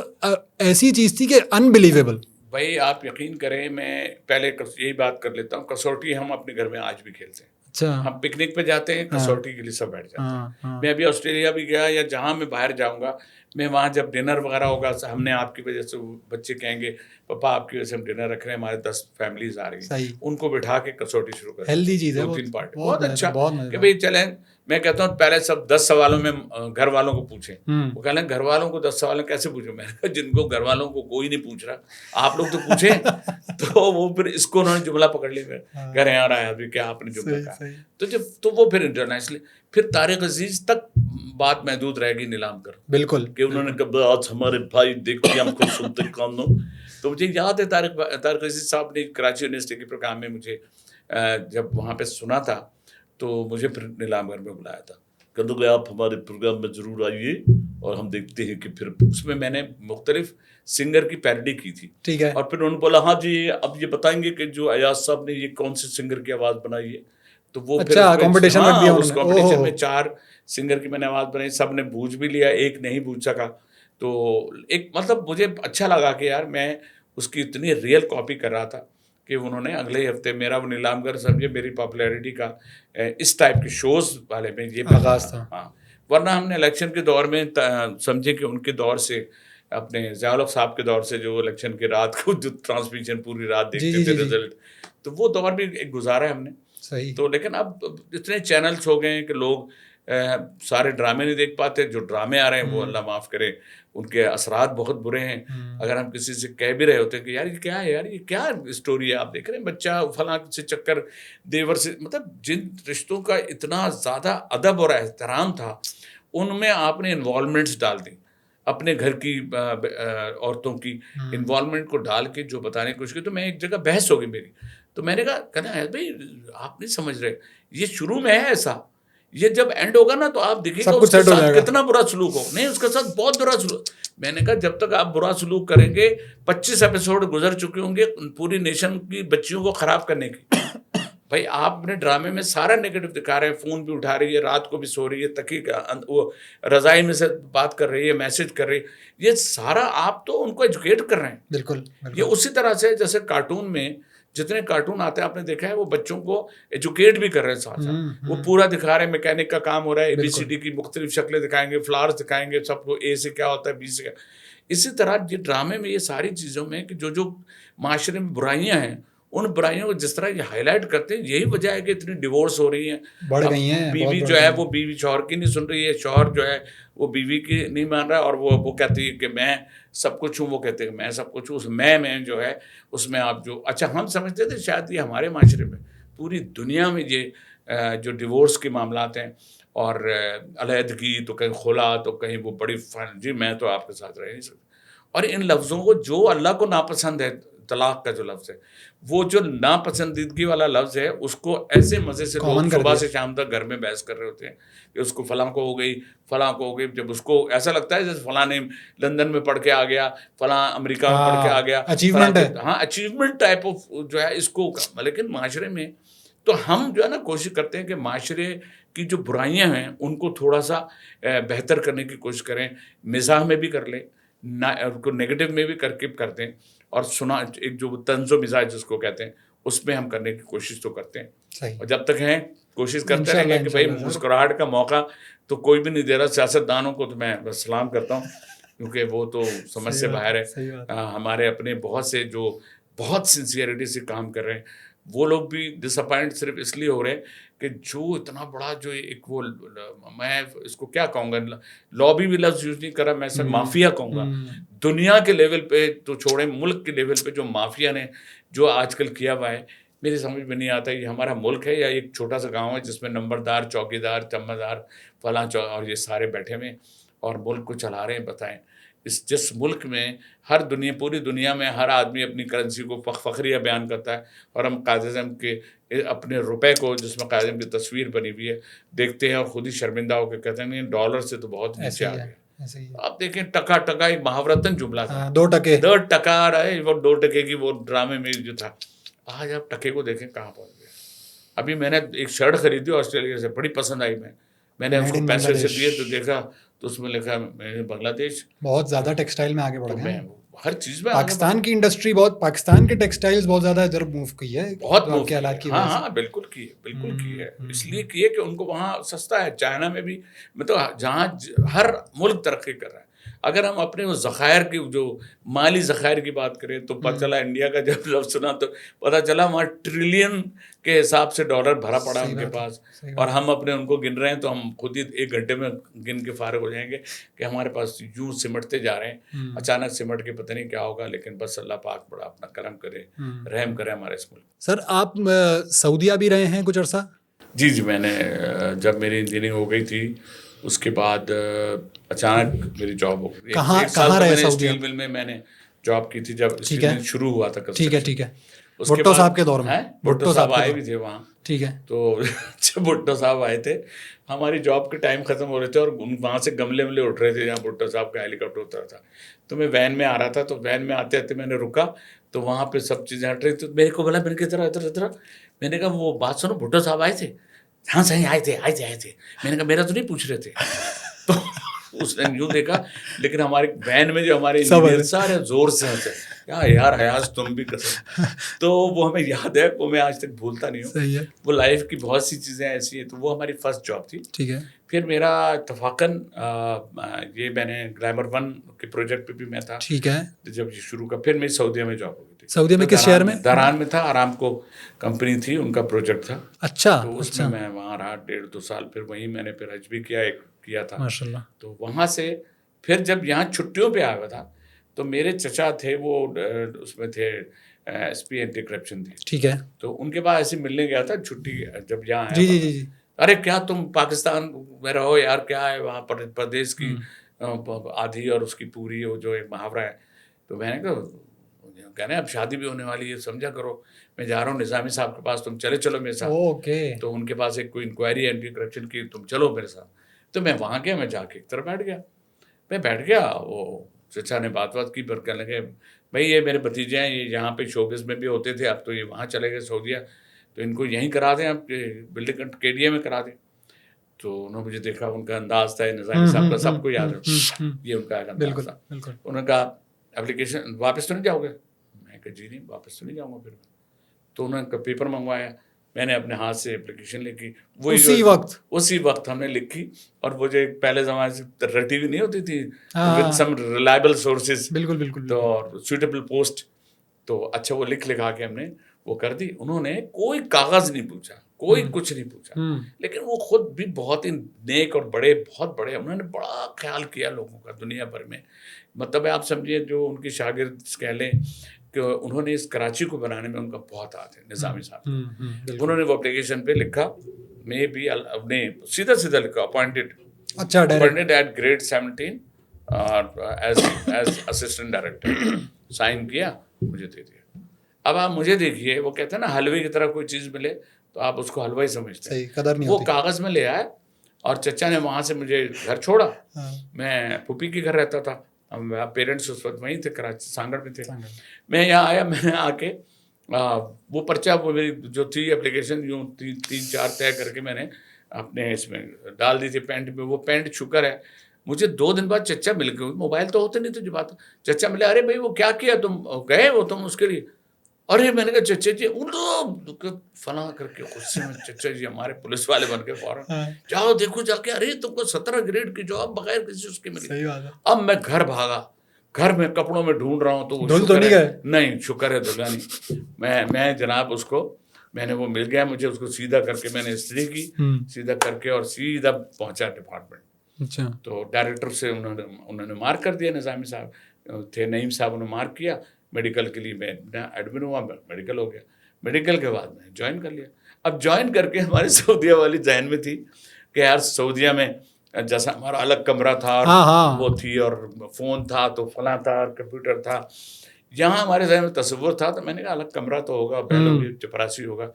ایسی چیز تھی کہ انبلیویبل. بھائی آپ یقین کریں, میں پہلے یہی بات کر لیتا ہوں, کسوٹی ہم اپنے گھر میں آج بھی کھیلتے ہیں. اچھا, ہم پکنک پہ جاتے ہیں کسوٹی کے لیے سب بیٹھ جاتے ہیں. میں ابھی آسٹریلیا بھی گیا یا جہاں میں باہر جاؤں گا, میں وہاں جب ڈنر وغیرہ ہوگا ہم نے آپ کی وجہ سے بچے کہیں گے پاپا آپ کی وجہ سے ہم ڈنر رکھ رہے ہیں, ہمارے 10 فیملیز آ رہی ہیں, ان کو بٹھا کے کسوٹی شروع کریں. ہیلدی چیز ہے, 2-3 پارٹ بہت اچھا کہ بھائی چلیں. میں کہتا ہوں پہلے سب 10 سوالوں میں گھر والوں کو پوچھیں. وہ کہہ لیں گھر والوں کو 10 سوال کیسے پوچھیں. میں نے کہا جن کو گھر والوں کو کوئی نہیں پوچھ رہا آپ لوگ تو پوچھیں. تو وہ پھر اس کو انہوں نے جملہ پکڑ لیا, کہہ رہے ہیں آ رہا ہے ابھی کیا آپ نے جملہ کہا. تو وہ پھر انٹرنیشنلی پھر طارق عزیز تک بات محدود رہے گی نیلام کر. بالکل کہ انہوں نے کہا آج ہمارے بھائی دیکھتے ہم کو سنتے کانوں. تو مجھے یاد ہے طارق عزیز صاحب نے کراچی یونیورسٹی کے پروگرام میں مجھے جب وہاں پہ سنا تھا تو مجھے پھر نیلام گھر میں بلایا تھا. کہتے کہ آپ ہمارے پروگرام میں ضرور آئیے اور ہم دیکھتے ہیں کہ پھر اس میں نے مختلف سنگر کی پیروڈی کی تھی. ٹھیک ہے. اور پھر انہوں نے بولا ہاں جی اب یہ بتائیں گے کہ جو ایاز صاحب نے یہ کون سے سنگر کی آواز بنائی ہے. تو وہ پھر کمپٹیشن رکھ دیا اس کمپٹیشن میں 4 سنگر کی میں نے آواز بنائی, سب نے بوجھ بھی لیا, ایک نہیں بوجھ سکا. تو ایک مطلب مجھے اچھا لگا کہ یار میں اس کی اتنی ریئل کاپی کر رہا تھا کہ انہوں نے اگلے ہفتے میرا وہ نیلام گھر سمجھے میری پاپولیرٹی کا اس ٹائپ کے شوز والے میں یہ آغاز تھا. ہاں ورنہ ہم نے الیکشن کے دور میں سمجھے کہ ان کے دور سے اپنے ضیاء الحق صاحب کے دور سے جو الیکشن کے رات کو جو ٹرانسمیشن پوری رات دیکھتے تھے رزلٹ, تو وہ دور بھی ایک گزارا ہے ہم نے. صحیح. تو لیکن اب اتنے چینلز ہو گئے ہیں کہ لوگ سارے ڈرامے نہیں دیکھ پاتے. جو ڈرامے آ رہے ہیں وہ اللہ معاف کرے ان کے اثرات بہت برے ہیں. اگر ہم کسی سے کہہ بھی رہے ہوتے ہیں کہ یار یہ کیا ہے, یار یہ کیا اسٹوری ہے, آپ دیکھ رہے ہیں بچہ فلاں سے چکر دیور سے, مطلب جن رشتوں کا اتنا زیادہ ادب اور احترام تھا ان میں آپ نے انوالومنٹس ڈال دی. اپنے گھر کی عورتوں کی انوالومنٹ کو ڈال کے جو بتانے کی کوشش کی. تو میں ایک جگہ بحث ہو گئی میری, تو میں نے کہا بھائی آپ نہیں سمجھ رہے, یہ شروع میں ہے ایسا, یہ جب اینڈ ہوگا نا تو آپ دیکھیں گے اس کے ساتھ کتنا برا سلوک ہو. نہیں اس کے ساتھ بہت برا سلوک. میں نے کہا جب تک آپ برا سلوک کریں گے 25 ایپیسوڈ گزر چکے ہوں گے پوری نیشن کی بچیوں کو خراب کرنے کی. بھائی آپ نے ڈرامے میں سارا نیگیٹو دکھا رہے ہیں, فون بھی اٹھا رہی ہے, رات کو بھی سو رہی ہے, تکی وہ رضائی میں سے بات کر رہی ہے, میسج کر رہی ہے, یہ سارا آپ تو ان کو ایجوکیٹ کر رہے ہیں. بالکل. یہ اسی طرح سے جیسے کارٹون میں جتنے کارٹون آتے ہیں آپ نے دیکھا ہے وہ بچوں کو ایجوکیٹ بھی کر رہے ہیں ساتھ ساتھ. وہ پورا دکھا رہے ہیں میکینک کا کام ہو رہا ہے, ABCD کی مختلف شکلیں دکھائیں گے, فلاورز دکھائیں گے, سب کو A سے کیا ہوتا ہے B سے کیا. اسی طرح یہ ڈرامے میں یہ ساری چیزوں میں کہ جو معاشرے میں برائیاں ہیں ان برائیوں کو جس طرح یہ ہائی لائٹ کرتے ہیں, یہی وجہ ہے کہ اتنی ڈیورس ہو رہی ہیں, بڑھ گئی ہیں. بیوی جو ہے وہ بیوی شوہر کی نہیں سن رہی ہے, شوہر جو ہے وہ بیوی کی نہیں مان رہا, اور وہ کہتی ہے کہ میں سب کچھ ہوں, وہ کہتے ہیں کہ میں سب کچھ ہوں. اس میں جو ہے اس میں آپ جو اچھا ہم سمجھتے تھے شاید یہ ہمارے معاشرے میں, پوری دنیا میں یہ جو ڈیورس کے معاملات ہیں اور علیحدگی, تو کہیں خلا, تو کہیں وہ بڑی جی میں تو آپ کے ساتھ رہ نہیں سکتا. اور ان لفظوں کو جو اللہ کو ناپسند ہے, طلاق کا جو لفظ ہے, وہ جو ناپسندیدگی والا لفظ ہے, اس کو ایسے مزے سے لوگ صبح سے شام تک گھر میں بحث کر رہے ہوتے ہیں کہ اس کو فلاں کو ہو گئی, فلاں کو ہو گئی. جب اس کو ایسا لگتا ہے جیسے فلاں نے لندن میں پڑھ کے آ گیا, فلاں امریکہ میں پڑھ کے آ گیا, اچیومنٹ ٹائپ آف جو ہے اس کو. لیکن معاشرے میں تو ہم جو ہے نا کوشش کرتے ہیں کہ معاشرے کی جو برائیاں ہیں ان کو تھوڑا سا بہتر کرنے کی کوشش کریں, مزاح میں بھی کر لیں, کو نیگیٹو میں بھی کر کے کر دیں, اور سنا ایک جو طنز و مزاج جس کو کہتے ہیں اس میں ہم کرنے کی کوشش تو کرتے ہیں, اور جب تک ہیں کوشش کرتے رہیں گے کہ بھائی مسکراہٹ کا موقع تو کوئی بھی نہیں دے رہا. سیاست دانوں کو تو میں بس سلام کرتا ہوں, کیونکہ وہ تو سمجھ سے باہر ہے. ہمارے اپنے بہت سے جو بہت سنسیئرٹی سے کام کر رہے ہیں, وہ لوگ بھی ڈس اپوائنٹ صرف اس لیے ہو رہے ہیں کہ جو اتنا بڑا جو ایک وہ, میں اس کو کیا کہوں گا, لابی بھی لفظ یوز نہیں کرا, میں اسے مافیا کہوں گا. دنیا کے لیول پہ تو چھوڑیں, ملک کے لیول پہ جو مافیا نے جو آج کل کیا ہوا ہے, میری سمجھ میں نہیں آتا یہ ہمارا ملک ہے یا ایک چھوٹا سا گاؤں ہے جس میں نمبردار, چوکیدار, چمبردار, فلاں اور یہ سارے بیٹھے ہوئے اور ملک کو چلا رہے ہیں. بتائیں جس ملک میں ہر پوری دنیا میں ہر آدمی اپنی کرنسی کو فخریہ بیان کرتا ہے, اور ہم قائد اعظم کے اپنے روپے کو جس میں قائد اعظم کی تصویر بنی ہوئی ہے دیکھتے ہیں اور خود ہی شرمندہ ہو کے کہتے ہیں ڈالر سے تو بہت نیچے آ گیا. آپ دیکھیں ٹکا ایک محاورتن جملہ تھا, 2 ٹکا آ رہا ہے, وہ 2 ٹکے کی وہ ڈرامے میں جو تھا. آج آپ ٹکے کو دیکھیں کہاں پہنچ گیا. ابھی میں نے ایک شرٹ خریدی آسٹریلیا سے, بڑی پسند آئی, میں نے اس کو پیسے سے دیے تو دیکھا تو اس میں لکھا بنگلہ دیش. بہت زیادہ ٹیکسٹائل میں آگے بڑھ گئے, ہر چیز میں پاکستان کی انڈسٹری بہت, پاکستان کے ٹیکسٹائلز بہت زیادہ ادھر موو کی ہے, بہت موو کی. ہاں بالکل کی ہے. اس لیے کی ہے کہ ان کو وہاں سستا ہے. چائنا میں بھی مطلب جہاں ہر ملک ترقی کر رہا ہے. اگر ہم اپنے وہ ذخائر کی جو مالی ذخائر کی بات کریں تو پتہ چلا انڈیا کا جب لفظ سنا تو پتہ چلا وہاں ٹریلین کے حساب سے ڈالر بھرا پڑا ان کے پاس, اور ہم اپنے ان کو گن رہے ہیں تو ہم خود ہی 1 گھنٹے میں گن کے فارغ ہو جائیں گے کہ ہمارے پاس یوں سمٹتے جا رہے ہیں. اچانک سمٹ کے پتہ نہیں کیا ہوگا, لیکن بس اللہ پاک بڑا اپنا کرم کرے, رحم کرے ہمارے اس ملک. سر آپ سعودیہ بھی رہے ہیں کچھ عرصہ؟ جی میں نے جب میری انجینئرنگ ہو گئی تھی اس کے بعد اچانک میری جاب ہو گئی. کہاں رہے سعودیہ؟ اسٹیل مل میں نے جاب کی تھی جب اسٹیل مل شروع ہوا تھا. ٹھیک ہے. بھٹو صاحب کے دور میں بھٹو صاحب آئے بھی تھے وہاں. ٹھیک ہے. تو جب بھٹو صاحب آئے تھے ہماری جاب کے ٹائم ختم ہو رہے تھے اور وہاں سے گملے اٹھ رہے تھے جہاں بھٹو صاحب کا ہیلی کاپٹر اترا تھا. تو میں وین میں آ رہا تھا, تو وین میں آتے آتے میں نے رکا تو وہاں پہ سب چیزیں ہٹ رہی تھی. میرے کو بولا, میں نے کہا ادھر. میں نے کہا وہ بات سنو, بھٹو صاحب آئے تھے؟ ہاں صحیح آئے تھے. میں نے کہا میرا تو نہیں پوچھ رہے تھے. تو اس نے یوں دیکھا, لیکن ہمارے وین میں جو ہمارے انجینئر سارے زور سے ہنسے, یار حیاض تم بھی قسم. تو وہ ہمیں یاد ہے, وہ میں آج تک بھولتا نہیں ہوں. وہ لائف کی بہت سی چیزیں ایسی ہیں. تو وہ ہماری فرسٹ جاب تھی. ٹھیک ہے. پھر میرا اتفاقاً یہ میں نے گلیمر 1 کے پروجیکٹ پہ بھی میں تھا. ٹھیک ہے. جب یہ شروع کا, پھر میری سعودیہ میں جاب ہو گئی تھی. سعودیہ میں کس شہر میں؟ دہران میں تھا. آرام کو کمپنی تھی, ان کا پروجیکٹ تھا. اچھا. تو اس میں وہاں رہا 1.5-2 سال. پھر وہیں میں نے پھر حج بھی کیا تھا ماشاء اللہ. تو وہاں سے پھر جب یہاں چھٹیوں پہ آیا ہوا تھا تو میرے چچا تھے, وہ اس میں تھے SP اینٹی کرپشن تھی. ٹھیک ہے. تو ان کے پاس ایسے ملنے گیا تھا چھٹی جب یہاں آیا. جی. ارے کیا تم پاکستان میں رہو یار, کیا ہے وہاں پر پردیش کی آدھی اور اس کی پوری وہ جو ایک محاورہ ہے. تو میں نے کہا کہنے اب شادی بھی ہونے والی ہے, سمجھا کرو, میں جا رہا ہوں نظامی صاحب کے پاس, تم چلو میرے ساتھ. تو ان کے پاس ایک کوئی انکوائری اینٹی کرپشن کی, تم چلو میرے ساتھ. تو میں وہاں گیا, میں جا کے ایک طرف بیٹھ گیا. وہ چچا نے بات کی, پر کہنے لگے بھائی یہ میرے بھتیجے ہیں, یہ یہاں پہ شوبز میں بھی ہوتے تھے, اب تو یہ وہاں چلے گئے سعودیہ, تو ان کو یہیں کرا دیں, اب بلڈنگ KDA میں کرا دیں. تو انہوں نے مجھے دیکھا, ان کا انداز تھا نظامی صاحب کا, سب کو یاد ہے یہ ان کا انداز تھا. انہوں نے کہا اپلیکیشن واپس تو نہیں جاؤ گے؟ میں کہا جی نہیں, واپس تو نہیں جاؤں گا. پھر تو انہوں نے پیپر منگوایا, میں نے اپنے ہاتھ سے اپلیکیشن لکھی. اسی وقت ہم نے لکھی, اور وہ جو پہلے زمانے سے رٹی ہوئی نہیں ہوتی تھی with some reliable sources, بالکل تو suitable post, تو اچھا وہ لکھا کے ہم نے وہ کر دی. انہوں نے کوئی کاغذ نہیں پوچھا, کوئی کچھ نہیں پوچھا, لیکن وہ خود بھی بہت ہی نیک اور بہت بڑے, انہوں نے بڑا خیال کیا لوگوں کا دنیا بھر میں. مطلب آپ سمجھیے جو ان کے شاگرد کہہ لیں کہ انہوں نے اس کراچی کو بنانے میں ان کا بہت ہاتھ ہے, نظامی صاحب. انہوں نے وہ اپلیکیشن پہ لکھا, میں بھی اپنے سیدھا لکھا appointed at grade 17 as assistant director, sign کیا, مجھے دے دیا. اب آپ مجھے دیکھیے, وہ کہتے ہیں نا حلوے کی طرح کوئی چیز ملے تو آپ اس کو حلوہ ہی سمجھتے ہیں. وہ کاغذ میں لے آئے, اور چچا نے وہاں سے مجھے گھر چھوڑا. میں پھوپھی کے گھر رہتا تھا, پیرنٹس اس وقت وہیں تھے, کراچی سانگڑ میں تھے. میں یہاں آیا, میں نے آ کے وہ پرچہ, وہ میری جو تھی اپلیکیشن یوں 3-4 طے کر کے میں نے اپنے اس میں ڈال دی تھی پینٹ میں. وہ پینٹ شکر ہے مجھے 2 دن بعد چچا مل گئے, موبائل تو ہوتے نہیں تھے جو بات, چچا ملے, ارے بھائی وہ کیا کیا تم گئے وہ تم اس کے لیے, ارے میں نے کہا چچا جی فلاں کر کے غصے میں, چچا جی ہمارے پولیس والے بن کے فوراً جاؤ دیکھو جا کے, ارے تم کو 17 گریڈ کی جاب بغیر کسی اس کی ملی. اب میں گھر بھاگا, گھر میں کپڑوں میں ڈھونڈ رہا ہوں تو نہیں, شکر ہے دھلا نہیں. میں جناب اس کو میں نے, وہ مل گیا مجھے, اس کو سیدھا کر کے میں نے استری کی, سیدھا کر کے اور سیدھا پہنچا ڈپارٹمنٹ. تو ڈائریکٹر سے انہوں نے مارک کر دیا, نظامی صاحب تھے, نعیم صاحب انہوں نے مارک کیا میڈیکل کے لیے. میں ایڈمن ہوا, میڈیکل ہو گیا. میڈیکل کے بعد میں جوائن کر لیا. اب جوائن کر کے ہماری سعودیہ والی ذہن میں تھی کہ یار سعودیہ میں جیسا ہمارا الگ کمرہ تھا اور وہ تھی اور فون تھا تو فلاں تھا اور کمپیوٹر تھا. یہاں ہمارے ذہن میں تصور تھا, تو میں نے کہا الگ کمرہ تو ہوگا, بیڈ ہوگی, چپراسی ہوگا.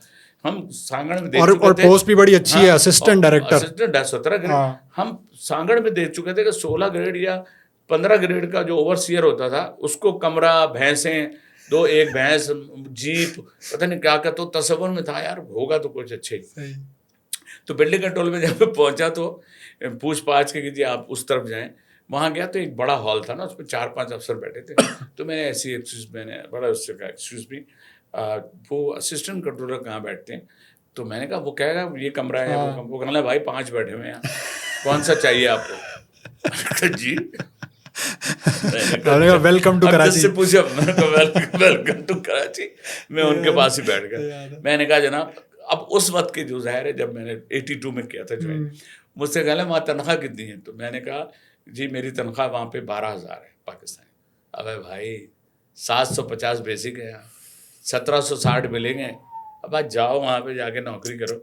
ہم سانگڑ میں دیکھ چکے تھے, پوسٹ بھی بڑی اچھی ہے, اسسٹنٹ ڈائریکٹر, 17 گریڈ. ہم سانگڑ میں دیکھ چکے تھے کہ 16 گریڈ یا 15 گریڈ کا جو اوور سیئر ہوتا تھا اس کو کمرہ, بھینسیں, 1 بھینس, جیپ, پتہ نہیں کیا, تو تصور میں تھا یار ہوگا تو کچھ اچھے ہی. تو بلڈنگ کنٹرول میں جب پہنچا تو پوچھ پاچھ کے کہ جی آپ اس طرف جائیں. وہاں گیا تو ایک بڑا ہال تھا نا, اس میں 4-5 افسر بیٹھے تھے. تو میں نے ایسی میں نے بڑا اس سے کہا ایکسکیوز می, وہ اسسٹنٹ کنٹرولر کہاں بیٹھتے ہیں؟ تو میں نے کہا وہ کہے گا یہ کمرہ ہے, وہ کہنا بھائی 5 بیٹھے ہوئے ہیں, کون سا چاہیے آپ کو؟ جی ویلکم ٹو کراچی سے پوچھا, ویلکم ٹو کراچی. میں ان کے پاس ہی بیٹھ گیا. میں نے کہا جناب, اب اس وقت کے جو ظاہر ہے جب میں نے 82 میں کیا تھا جو ہے, مجھ سے کہا وہاں تنخواہ کتنی ہے؟ تو میں نے کہا جی میری تنخواہ وہاں پہ 12,000 ہے پاکستانی. ابے بھائی 750 بیسک ہے, 1760 ملیں گے, اب آج جاؤ وہاں پہ جا کے نوکری کرو.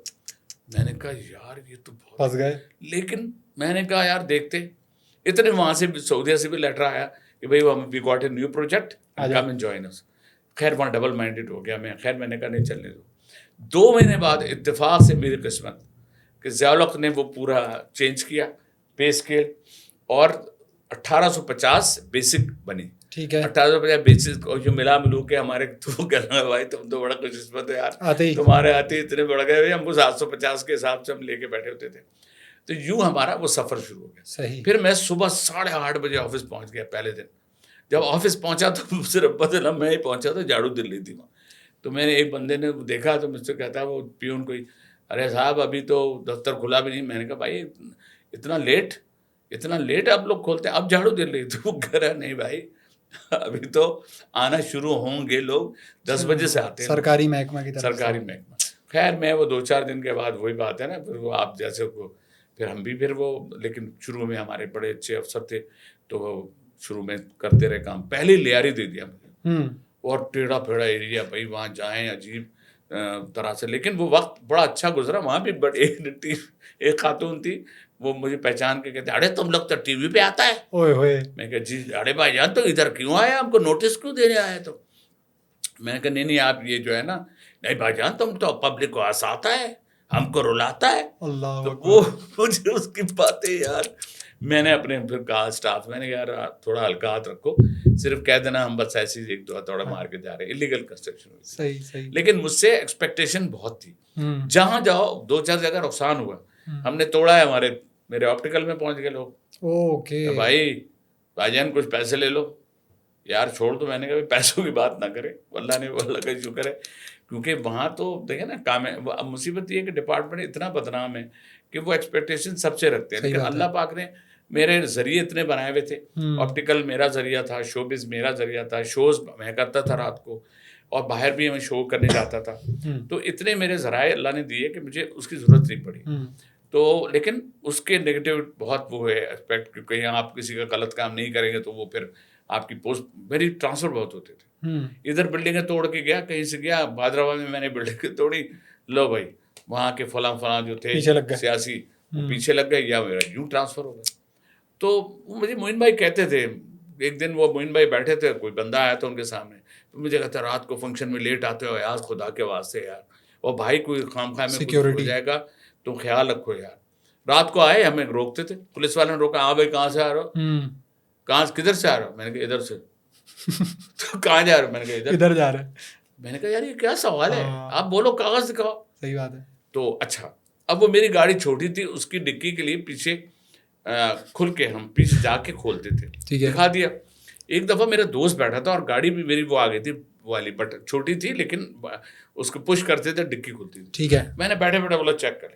میں نے کہا یار یہ تو بہت گئے. لیکن میں نے کہا یار دیکھتے, اتنے وہاں سے سعودیہ سے بھی لیٹر آیا کہ بھائی we got a new project, come and join us. خیر وہاں ڈبل مائنڈیڈ ہو گیا میں. خیر میں نے کہا نہیں چلنے دو. 2 مہینے بعد اتفاق سے میری قسمت کہ ضیاء الحق نے وہ پورا چینج کیا پے اسکیل, اور 1850 بیسک بنی. ٹھیک ہے, 1850 بیسک جو ملا ملو کے ہمارے, تو کہنا بھائی تم تو بڑا خوش قسمت ہو یار, تمہارے آتے اتنے بڑھ گئے, ہم کو 750 کے حساب سے ہم لے کے بیٹھے ہوتے تھے. تو یوں ہمارا وہ سفر شروع ہو گیا. پھر میں صبح 8:30 بجے آفس پہنچ گیا. پہلے دن جب آفس پہنچا تو صرف بدلا میں ہی پہنچا تو جھاڑو دلی تھی وہاں. تو میں نے ایک بندے نے دیکھا تو مجھ سے کہتا ہے وہ پیون کوئی, ارے صاحب ابھی تو دفتر کھلا بھی نہیں. میں نے کہا بھائی اتنا لیٹ آپ لوگ کھولتے ہیں, اب جھاڑو دے رہے. تو وہ کہہ رہا نہیں بھائی ابھی تو آنا شروع ہوں گے لوگ, 10 بجے سے آتے ہیں سرکاری محکمہ کی طرف, سرکاری محکمہ. خیر میں وہ 2-4 دن کے بعد وہی بات ہے نا, پھر وہ آپ جیسے کو پھر ہم بھی پھر وہ, لیکن شروع میں ہمارے بڑے اچھے افسر تھے تو وہ شروع میں کرتے رہے کام. پہلے لیاری دے دیا مجھے, اور ٹیڑھا پھیڑا ایریا, بھائی وہاں جائیں عجیب طرح سے. لیکن وہ وقت بڑا اچھا گزرا. وہاں بھی ایک خاتون تھی, وہ مجھے پہچان کے کہتے ارے تم لوگ تو ٹی وی پہ آتا ہے. میں کہا جی ارے بھائی جان تو ادھر کیوں آئے, ہم کو نوٹس کیوں دینے آئے؟ تو میں نے کہا نہیں آپ یہ جو ہے نا, نہیں بھائی جان تم تو پبلک کو ہنساتا ہے, ہم کو رلاتا ہے. تو وہ مجھے اس کی باتیں یار, میں نے اپنے پھر کہا اسٹاف, میں نے یار تھوڑا ہلکا ہاتھ رکھو, صرف کہہ دینا ہم بس ایسی 1-2 ہتھوڑا مار کے جا رہے ہیں. انلیگل کنسٹرکشن ہوئی, لیکن مجھ سے ایکسپیکٹیشن بہت تھی. جہاں جاؤ 2-4 جگہ نقصان ہوا, ہم نے توڑا ہے. میرے آپٹیکل میں پہنچ گئے لوگ, بھائی جان کچھ پیسے لے لو. یار چھوڑ دو. میں نے کہا پیسوں کی بات نہ کرے, اللہ کا شکر ہے, کیونکہ وہاں تو دیکھیں نا کام ہے. اب مصیبت یہ ہے کہ ڈپارٹمنٹ اتنا بدنام ہے کہ وہ ایکسپیکٹیشن سب سے رکھتے ہیں. لیکن اللہ پاک نے میرے ذریعے اتنے بنائے ہوئے تھے. آپٹیکل میرا ذریعہ تھا, شوبز میرا ذریعہ تھا, شوز میں کرتا تھا رات کو, اور باہر بھی میں شو کرنے جاتا تھا. تو اتنے میرے ذرائع اللہ نے دیے کہ مجھے اس کی ضرورت نہیں پڑی. تو لیکن اس کے نگیٹو بہت وہ ہے اسپیکٹ, کیونکہ یہاں آپ کسی کا غلط کام نہیں کریں گے تو وہ پھر آپ کی پوسٹ, میری ٹرانسفر بہت ہوتے تھے. ادھر بلڈنگیں توڑ کے گیا, کہیں سے گیا بھادرواہ میں نے بلڈنگیں توڑی, لو بھائی وہاں کے فلاں جو تھے سیاسی پیچھے لگ گئے, یا میرا یوں ٹرانسفر ہو گیا. تو مجھے معین بھائی کہتے تھے, ایک دن وہ معین بھائی بیٹھے تھے, کوئی بندہ آیا تھا ان کے سامنے, تو مجھے کہتا رات کو فنکشن میں لیٹ آتے ہو یار, خدا کے واسطے یار, اور بھائی کوئی خام خواہ میں کچھ ہو جائے گا تو خیال رکھو یار. رات کو آئے, ہمیں روکتے تھے, پولیس والوں نے روکا, ہاں بھائی کہاں سے آ رہے ہو, کہاں کدھر سے آ رہا ہو؟ میں نے کہا ادھر سے. تو کہاں جا رہے ہو؟ میں نے کہا ادھر جا رہے ہیں. میں نے کہا یار یہ کیا سوال ہے, آپ بولو, کاغذ دکھاؤ. صحیح بات ہے. تو اچھا اب وہ میری گاڑی چھوٹی تھی, اس کی ڈکی کے لیے پیچھے کھل کے ہم پیچھے جا کے کھولتے تھے, دکھا دیا. ایک دفعہ میرا دوست بیٹھا تھا اور گاڑی بھی میری وہ آ گئی تھی والی, بٹ چھوٹی تھی لیکن اس کو پش کرتے تھے ڈکی کھلتی تھی. ٹھیک ہے, میں نے بیٹھے بیٹھے بولا چیک کریں,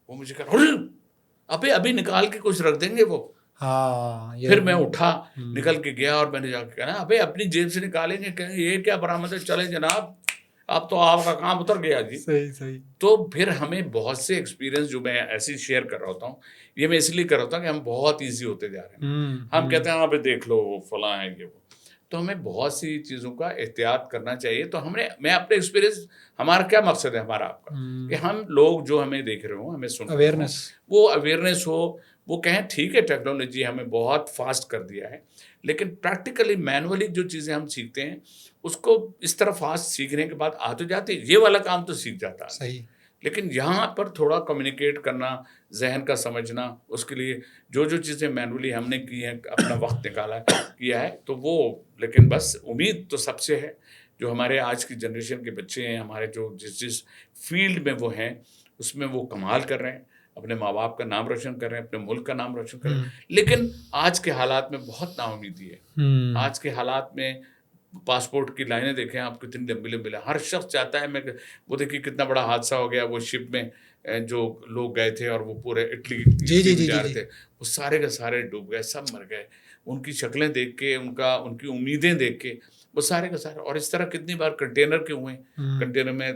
وہ مجھے کہا ابھی نکال کے کچھ رکھ دیں گے وہ. ہاں, پھر میں اٹھا نکل کے گیا اور میں نے جا کے کہا ابھی اپنی جیب سے نکالیں گے, کہ یہ کیا برآمد ہے, چلے جناب اب تو آپ کا کام اتر گیا جی. صحیح. تو پھر ہمیں بہت سے ایکسپیرینس جو میں ایسے شیئر کر رہا ہوتا ہوں, یہ میں اس لیے کر رہا ہوتا ہوں کہ ہم بہت ایزی ہوتے جا رہے ہیں. ہم کہتے ہیں ابھی دیکھ لو وہ فلاں ہے یہ وہ, تو ہمیں بہت سی چیزوں کا احتیاط کرنا چاہیے. تو میں اپنے ایکسپیرینس, ہمارا کیا مقصد ہے ہمارا آپ کا, کہ ہم لوگ جو ہمیں دیکھ رہے ہوں, ہمیں سن رہے ہوں, وہ اویئرنیس ہو, وہ کہیں ٹھیک ہے ٹیکنالوجی ہمیں بہت فاسٹ کر دیا ہے, لیکن پریکٹیکلی مینولی جو چیزیں ہم سیکھتے ہیں اس کو اس طرح فاسٹ سیکھنے کے بعد آ تو جاتی, یہ والا کام تو سیکھ جاتا ہے. صحیح. لیکن یہاں پر تھوڑا کمیونیکیٹ کرنا, ذہن کا سمجھنا, اس کے لیے جو چیزیں مینولی ہم نے کی ہیں, اپنا وقت نکالا کیا ہے, تو وہ, لیکن بس امید تو سب سے ہے جو ہمارے آج کی جنریشن کے بچے ہیں, ہمارے جو جس فیلڈ میں وہ ہیں اس میں وہ کمال کر رہے ہیں, اپنے ماں باپ کا نام روشن کر رہے ہیں, اپنے ملک کا نام روشن کر رہے ہیں. لیکن آج کے حالات میں بہت نا امیدی ہے. آج کے حالات میں پاسپورٹ کی لائنیں دیکھیں آپ, کتنی لمبی لمبی, ہر شخص چاہتا ہے. میں وہ دیکھیے کتنا بڑا حادثہ ہو گیا, وہ شپ میں جو لوگ گئے تھے اور وہ پورے اٹلی جا رہے تھے, وہ سارے کے سارے ڈوب گئے, سب مر گئے. ان کی شکلیں دیکھ کے, ان کی امیدیں دیکھ کے وہ سارے کے سارے. اور اس طرح کتنی بار کنٹینر کے ہوئے, کنٹینر میں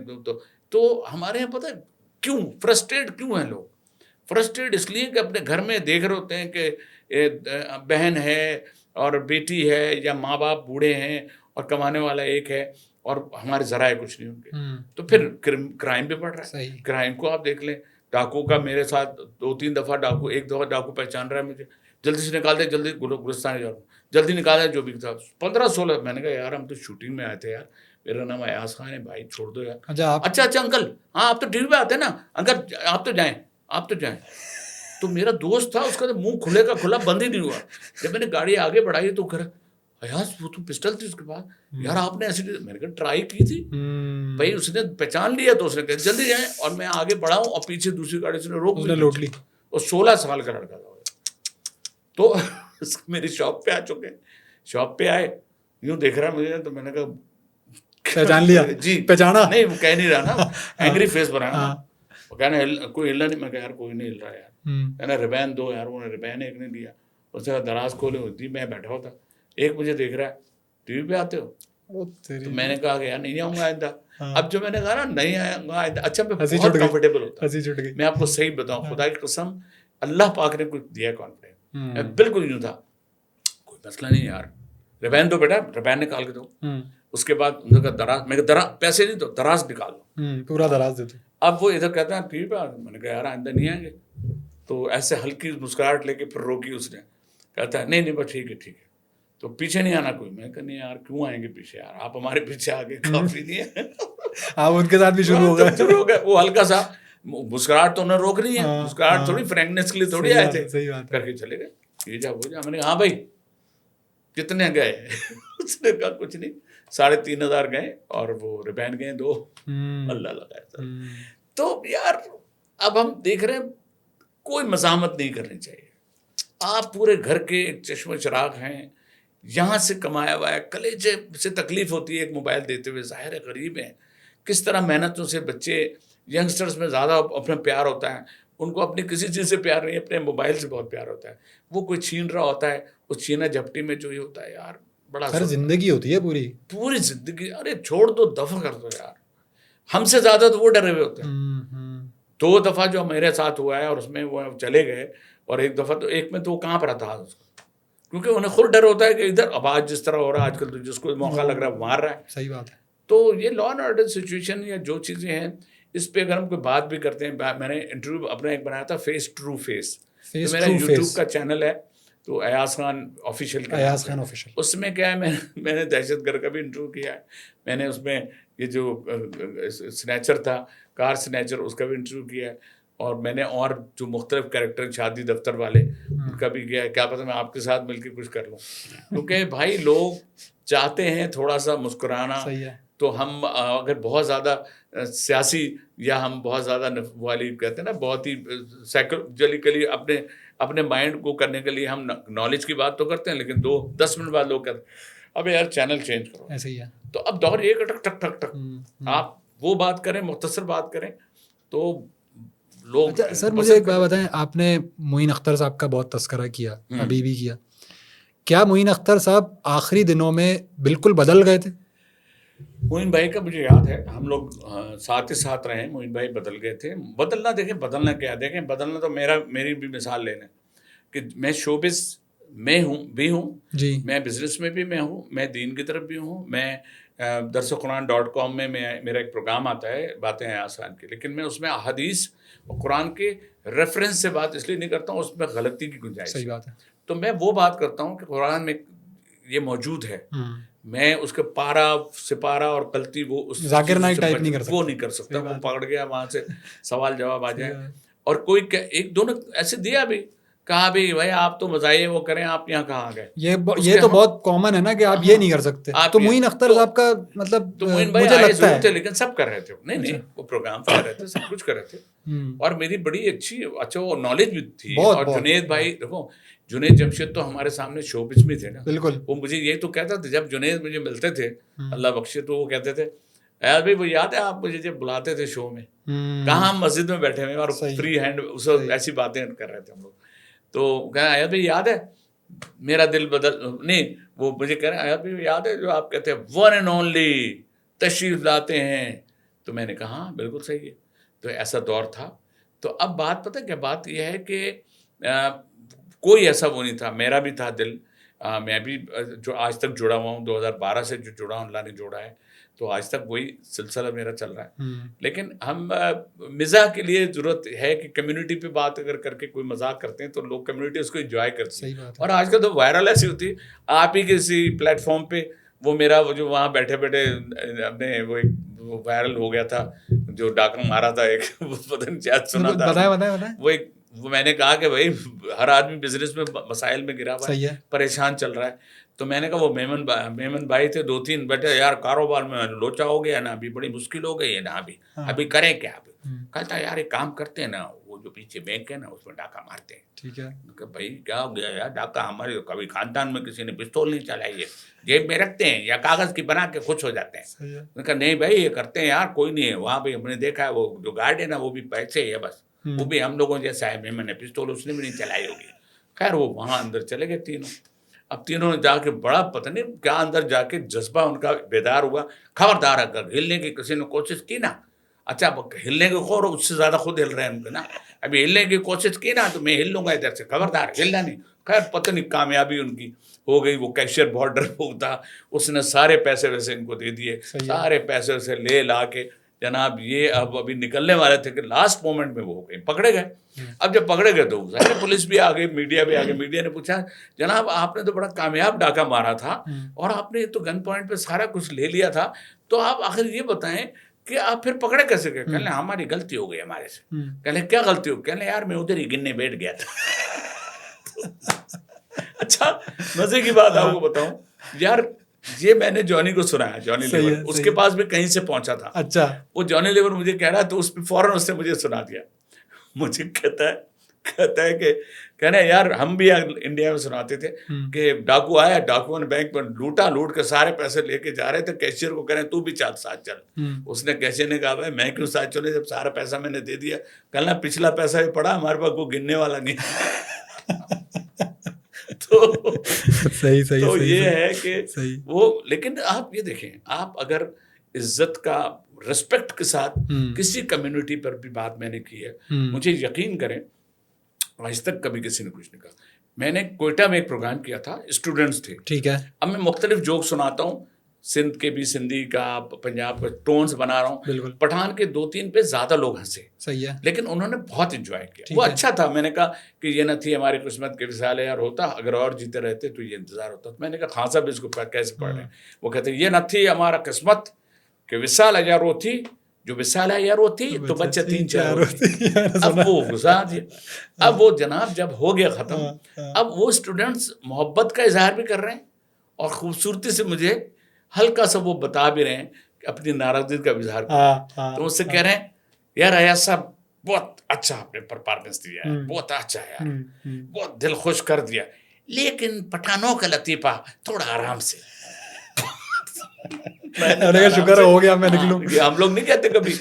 تو ہمارے یہاں پتہ ہے کیوں فرسٹریٹ کیوں ہیں لوگ؟ فرسٹریٹ اس لیے کہ اپنے گھر میں دیکھ رہے ہوتے ہیں کہ بہن ہے اور بیٹی ہے, یا ماں باپ بوڑھے ہیں اور کمانے والا ایک ہے, اور ہمارے ذرائع کچھ نہیں ہوں گے. تو پھر کرائم بھی بڑھ رہا ہے. کرائم کو آپ دیکھ لیں, ڈاکو کا میرے ساتھ 2-3 دفعہ ڈاکو, ایک دفعہ ڈاکو پہچان رہا ہے مجھے, جلدی سے نکال دے, جلدی گلستان جا رہا ہوں, جلدی نکال دے, جو بھی تھا 15-16. میں نے کہا یار ہم تو شوٹنگ میں آئے تھے یار, میرا نام ایاز خان ہے بھائی, چھوڑ دو یار. اچھا انکل, ہاں آپ تو ٹی وی پہ آتے ہیں نا انکل, آپ تو جائیں. تو میرا دوست تھا, اس کا منہ کھلے کا کھلا بند ہی نہیں ہوا. جب میں نے گاڑی آگے بڑھائی تو کہا ایاز وہ تو پسٹل تھی اس کے پاس, یار آپ نے ایسی, میں نے کہا ٹرائی کی تھی بھائی, اس نے پہچان لیا تو اس نے کہا جلدی جائیں, اور میں آگے بڑھا ہوں اور پیچھے دوسری گاڑی سے روک لی, اور 16 سال کا لڑکا تھا. تو میری شاپ پہ آ چکے, شاپ پہ آئے, یوں دیکھ رہا مجھے, تو میں نے کہا پہچان لیا, جی پہچانا نہیں, وہ کہہ نہیں رہا نا, اینگری فیس بنایا, وہ کہنا کوئی ہلا نہیں. میں کہا یار کوئی نہیں ہل رہا یار, کہنا ریبین دو یار, انہوں نے ریبین ایک نے دیا, اس سے دراز کھولے ہوتی, میں بیٹھا ہوتا, ایک مجھے دیکھ رہا ہے ٹی وی پہ آتے ہو, تو میں نے کہا کہ یار نہیں آؤں گا آئندہ. اب جو میں نے کہا نا نہیں آؤں گا آئندہ, اچھا میں بہت کمفرٹیبل ہوتا, میں آپ کو صحیح بتاؤں, خدا کی قسم, اللہ پاک نے کچھ دیا کانفیڈنس, میں بالکل یوں تھا, کوئی مسئلہ نہیں یار, ریبین دو بیٹا, ریبین نکال کے دو. اس کے بعد انہوں نے کہا دراز, میں کہا پیسے نہیں دو, دراز نکال دو, پورا دراز دے دو. اب وہ ادھر کہتا ہے ٹی وی پہ, میں نے کہا یار آئندہ نہیں آئیں گے. تو ایسے ہلکی مسکراہٹ لے کے پھر روکی اس نے, کہتا ہے نہیں بس ٹھیک ہے, تو پیچھے نہیں آنا کوئی. میں کہا نہیں یار کیوں آئیں گے پیچھے, یار آپ ہمارے پیچھے آگے کافی نہیں ہے. آپ ان کے ساتھ بھی شروع ہو گئے, وہ ہلکا سا مسکراہٹ تو انہیں روک نہیں ہے, مسکراہٹ تھوڑی فرینکنیس کے لیے تھوڑی آئے تھے, کر کے چلے گئے, یہ جا وہ جا. میں نے کہا ہاں بھائی کتنے گئے, اس نے کہا کچھ نہیں, 3,500 گئے, اور وہ ریبین گئے 2, اللہ لگایا. تو یار اب ہم دیکھ رہے ہیں کوئی مزاحمت نہیں کرنی چاہیے. آپ پورے گھر کے ایک چشم چراغ ہیں, یہاں سے کمایا ہوا ہے, کلیجے سے تکلیف ہوتی ہے ایک موبائل دیتے ہوئے, ظاہر ہے غریب ہیں, کس طرح محنتوں سے بچے, ینگسٹرز میں زیادہ اپنا پیار ہوتا ہے, ان کو اپنی کسی چیز سے پیار نہیں, اپنے موبائل سے بہت پیار ہوتا ہے. وہ کوئی چھین رہا ہوتا ہے, اس چھینا جھپٹی میں جو یہ ہوتا ہے یار, بڑا سر زندگی ہوتی ہے پوری زندگی, ارے چھوڑ دو, دفع کر دو یار. ہم سے زیادہ تو وہ ڈرے ہوئے ہوتے ہیں. 2 دفعہ جو میرے ساتھ ہوا ہے, اور اس میں وہ چلے گئے, اور ایک دفعہ تو ایک میں تو وہ کہاں پر رہا اس کو, کیونکہ انہیں خود ڈر ہوتا ہے کہ ادھر اب آج جس طرح ہو رہا ہے آج کل, تو جس کو موقع لگ رہا ہے وہ مار رہا ہے. صحیح بات ہے. تو یہ لا اینڈ آرڈر سچویشن یا جو چیزیں ہیں, اس پہ اگر ہم کوئی بات بھی کرتے ہیں, میں نے انٹرویو اپنا ایک بنایا تھا فیس ٹرو فیس, تو میرا یوٹیوب کا چینل ہے, تو ایاز خان آفیشیل, اس میں کیا ہے, میں نے دہشت گرد کا بھی انٹرویو کیا ہے, میں نے اس میں یہ جو سنیچر تھا, کار سنیچر, اس کا بھی انٹرویو کیا ہے, اور میں نے اور جو مختلف کریکٹر شادی دفتر والے ان کا بھی کیا ہے. کیا پتہ میں آپ کے ساتھ مل کے کچھ کر لوں, کیونکہ بھائی لوگ چاہتے ہیں تھوڑا سا مسکرانا, تو ہم اگر بہت زیادہ سیاسی یا ہم بہت زیادہ والی کہتے ہیں نا بہت ہی سائیکولوجیکلی اپنے مائنڈ کو کرنے کے لیے ہم نالج کی بات تو کرتے ہیں، لیکن 10 منٹ بعد لوگ کہتے ہیں ابے یار چینل چینج کرو، ایسے ہی ہے. تو اب دور یہ ٹک ٹک ٹک ٹک آپ وہ بات کریں، مختصر بات کریں تو لوگ. اچھا سر مجھے ایک بات بتائیں، آپ نے معین اختر صاحب کا بہت تذکرہ کیا، ابھی بھی کیا، کیا معین اختر صاحب آخری دنوں میں بالکل بدل گئے تھے؟ معین بھائی کا مجھے یاد ہے ہم لوگ ساتھ ہی ساتھ رہے، معین بھائی بدل گئے تھے. بدلنا دیکھیں، بدلنا کیا دیکھیں، بدلنا تو میری بھی مثال لے لیں کہ میں شوبز میں ہوں جی، میں بزنس میں بھی میں ہوں، میں دین کی طرف بھی ہوں. میں درسقرآن.com میں میرا ایک پروگرام آتا ہے باتیں ہیں آسان کی، لیکن میں اس میں احادیث اور قرآن کے ریفرنس سے بات اس لیے نہیں کرتا ہوں، اس میں غلطی کی گنجائش. صحیح بات ہے. تو میں وہ بات کرتا ہوں کہ قرآن میں یہ موجود ہے، میں اس کے پارا سپارہ اور غلطی وہ اس ذاکر نائک ٹائپ نہیں کر سکتا، وہ نہیں کر سکتا، وہ پکڑ گیا وہاں سے سوال جواب آ جائے. اور کوئی ایک دونوں ایسے دیا بھی، کہا بھی بھائی آپ تو مزاحیہ وہ کریں، آپ یہاں کہاں گئے. یہ تو بہت کامن ہے نا کہ آپ یہ نہیں کر سکتے. تو معین اختر صاحب کا مطلب تو معین بھائی مجھے آئے لگتا ضرور تھے، ہے لیکن سب کر رہے تھے. نہیں وہ پروگرام کر رہے تھے، سب کچھ کر رہے تھے، اور میری بڑی اچھا وہ نالج بھی تھی. اور جنید بھائی دیکھو، جنید جمشید تو ہمارے سامنے شوبز میں تھے نا. بالکل. وہ مجھے یہ تو کہتا تھا، جب جنید مجھے ملتے تھے اللہ بخشے، تو وہ کہتے تھے ایاز بھائی وہ یاد ہے آپ مجھے جب بلاتے تھے شو میں، کہاں ہم مسجد میں بیٹھے ہوئے اور فری ہینڈ اس وقت ایسی باتیں کر رہے تھے ہم لوگ. تو کہا ایاز بھائی یاد ہے میرا دل بدل نہیں، وہ مجھے کہہ رہے ہیں ایاز بھائی یاد ہے جو آپ کہتے ہیں ون اینڈ اونلی تشریف لاتے ہیں. تو میں نے کہا ہاں بالکل صحیح ہے. تو ایسا دور تھا. تو اب بات پتہ کیا بات یہ ہے کہ کوئی ایسا وہ نہیں تھا، میرا بھی تھا دل. میں بھی جو آج تک جڑا ہوا ہوں، 2012 سے جو جڑا ہوں، اللہ نے جوڑا ہے، تو آج تک وہی سلسلہ میرا چل رہا ہے. لیکن ہم مزاح کے لیے ضرورت ہے کہ کمیونٹی پہ بات اگر کر کے کوئی مذاق کرتے ہیں تو لوگ کمیونٹی اس کو انجوائے کرتے ہیں. اور آج کل تو وائرل ایسی ہوتی ہے، آپ ہی کسی پلیٹ فارم پہ وہ میرا وہ جو وہاں بیٹھے بیٹھے اپنے وہ ایک وائرل ہو گیا تھا جو ڈاکہ مارا تھا ایک، پتہ نہیں شاید سنا تھا. وہ میں نے کہا کہ بھائی ہر آدمی بزنس میں مسائل میں گرا ہوا ہے، پریشان چل رہا ہے. تو میں نے کہا وہ میمن بھائی تھے 2-3 بیٹھے، یار کاروبار میں لوچا ہو گیا نا، ابھی بڑی مشکل ہو گئی ہے نا، ابھی کریں کیا. کہتا یار ایک کام کرتے ہیں نا، وہ جو پیچھے بینک ہے نا اس میں ڈاکہ مارتے ہیں. ٹھیک ہے کہ بھائی کیا ہو گیا یار، ڈاکہ ہمارے کبھی خاندان میں کسی نے پستول نہیں چلائی ہے، جیب میں رکھتے ہیں یا کاغذ کی بنا کے خوش ہو جاتے ہیں. میں کہا نہیں بھائی یہ کرتے ہیں یار، کوئی نہیں ہے وہاں پہ. ہم نے دیکھا ہے وہ جو گارڈ ہے نا وہ بھی پیسے ہے بس، وہ بھی ہم لوگوں جیسا ہے، میں نے پستول اس نے بھی نہیں چلائی ہوگی. خیر وہ وہاں اندر چلے گئے تینوں. اب تینوں نے جا کے بڑا پتہ نہیں کیا اندر جا کے جذبہ ان کا بیدار ہوا، خبردار اگر ہلنے کی کسی نے کوشش کی نا، اچھا ہلنے کے خور اس سے زیادہ خود ہل رہے ہیں ان کے نا، ابھی ہلنے کی کوشش کی نا تو میں ہل لوں گا ادھر سے، خبردار ہلنا نہیں. خیر پتہ نہیں کامیابی ان کی ہو گئی. وہ کیشیئر بہت ڈرپوک تھا، اس نے سارے پیسے ویسے ان کو دے دیے، سارے پیسے ویسے لے لا کے جناب یہ اب ابھی نکلنے والے تھے کہ لاسٹ مومنٹ میں وہ ہو گئے، پکڑے گئے. اب جب پکڑے گئے تو پولیس بھی آ گئی، میڈیا بھی آ گئی. میڈیا نے پوچھا جناب آپ نے تو بڑا کامیاب ڈاکہ مارا تھا اور آپ نے تو گن پوائنٹ پہ سارا کچھ لے لیا تھا، تو آپ آخر یہ بتائیں کہ آپ پھر پکڑے کیسے گئے؟ کہنے ہماری غلطی ہو گئی ہمارے سے. کہنے کیا غلطی ہو؟ کہنے یار میں ادھر ہی گننے بیٹھ گیا تھا. اچھا مزے کی بات آپ کو بتاؤں یار، یہ میں نے جانی کو سنایا، جانی لیور اس کے پاس بھی کہیں سے پہنچا تھا. اچھا وہ جانی لیور مجھے کہہ رہا ہے تو اس پہ فوراً اس نے مجھے سنا دیا. مجھے کہتا ہے کہ کہنا یار ہم بھی انڈیا میں سناتے تھے کہ ڈاکو آیا، ڈاکو نے بینک پر لوٹ کے سارے پیسے لے کے جا رہے تھے. کیشیئر کو کہہ رہے ہیں تو بھی ساتھ چل. اس نے کیشیئر نے کہا بھائی میں کیوں ساتھ چلے جب سارا پیسہ میں نے دے دیا. کہنا پچھلا پیسہ بھی پڑا ہمارے پاس، کوئی گننے والا نہیں. تو یہ ہے کہ وہ، لیکن آپ یہ دیکھیں، آپ اگر عزت کا ریسپیکٹ کے ساتھ کسی کمیونٹی پر بھی بات میں نے کی ہے، مجھے یقین کریں آج تک کبھی کسی نے کچھ نہیں کہا. میں نے کوئٹہ میں ایک پروگرام کیا تھا، اسٹوڈنٹس تھے. ٹھیک ہے. اب میں مختلف جوک سناتا ہوں، سندھ کے بھی، سندھی کا، پنجاب کا ٹونز بنا رہا ہوں. پٹھان کے 2-3 پہ زیادہ لوگ ہنسے، صحیح ہے، لیکن انہوں نے بہت انجوائے کیا. وہ اچھا تھا. میں نے کہا کہ یہ نہ تھی ہماری قسمت کے وصال یار، ہوتا اگر اور جیتے رہتے تو یہ انتظار ہوتا. میں نے کہا خان صاحب اس کو کیسے پڑھ رہے ہیں؟ وہ کہتے یہ نہ تھی ہمارا قسمت کہ وصال یار وہ تھی، جو وصال ہے یار وہ تھی تو بچہ 3-4 ہوتی. اب وہ گزار دیا. اب وہ جناب جب ہو گیا ختم، اب وہ اسٹوڈنٹس محبت کا اظہار بھی کر رہے ہیں اور خوبصورتی سے مجھے ہلکا سا وہ بتا بھی رہے ہیں کہ اپنی ناراضگی کا اظہار کیا. تو اس سے کہہ رہے ہیں یار ایاز صاحب بہت اچھا آپ نے پرفارمنس دیا ہے, بہت اچھا ہے یار, بہت دل خوش کر دیا, لیکن پٹھانوں کا لطیفہ تھوڑا آرام سے. شکر ہو گیا میں نکلوں. ہم لوگ نہیں کہتے کبھی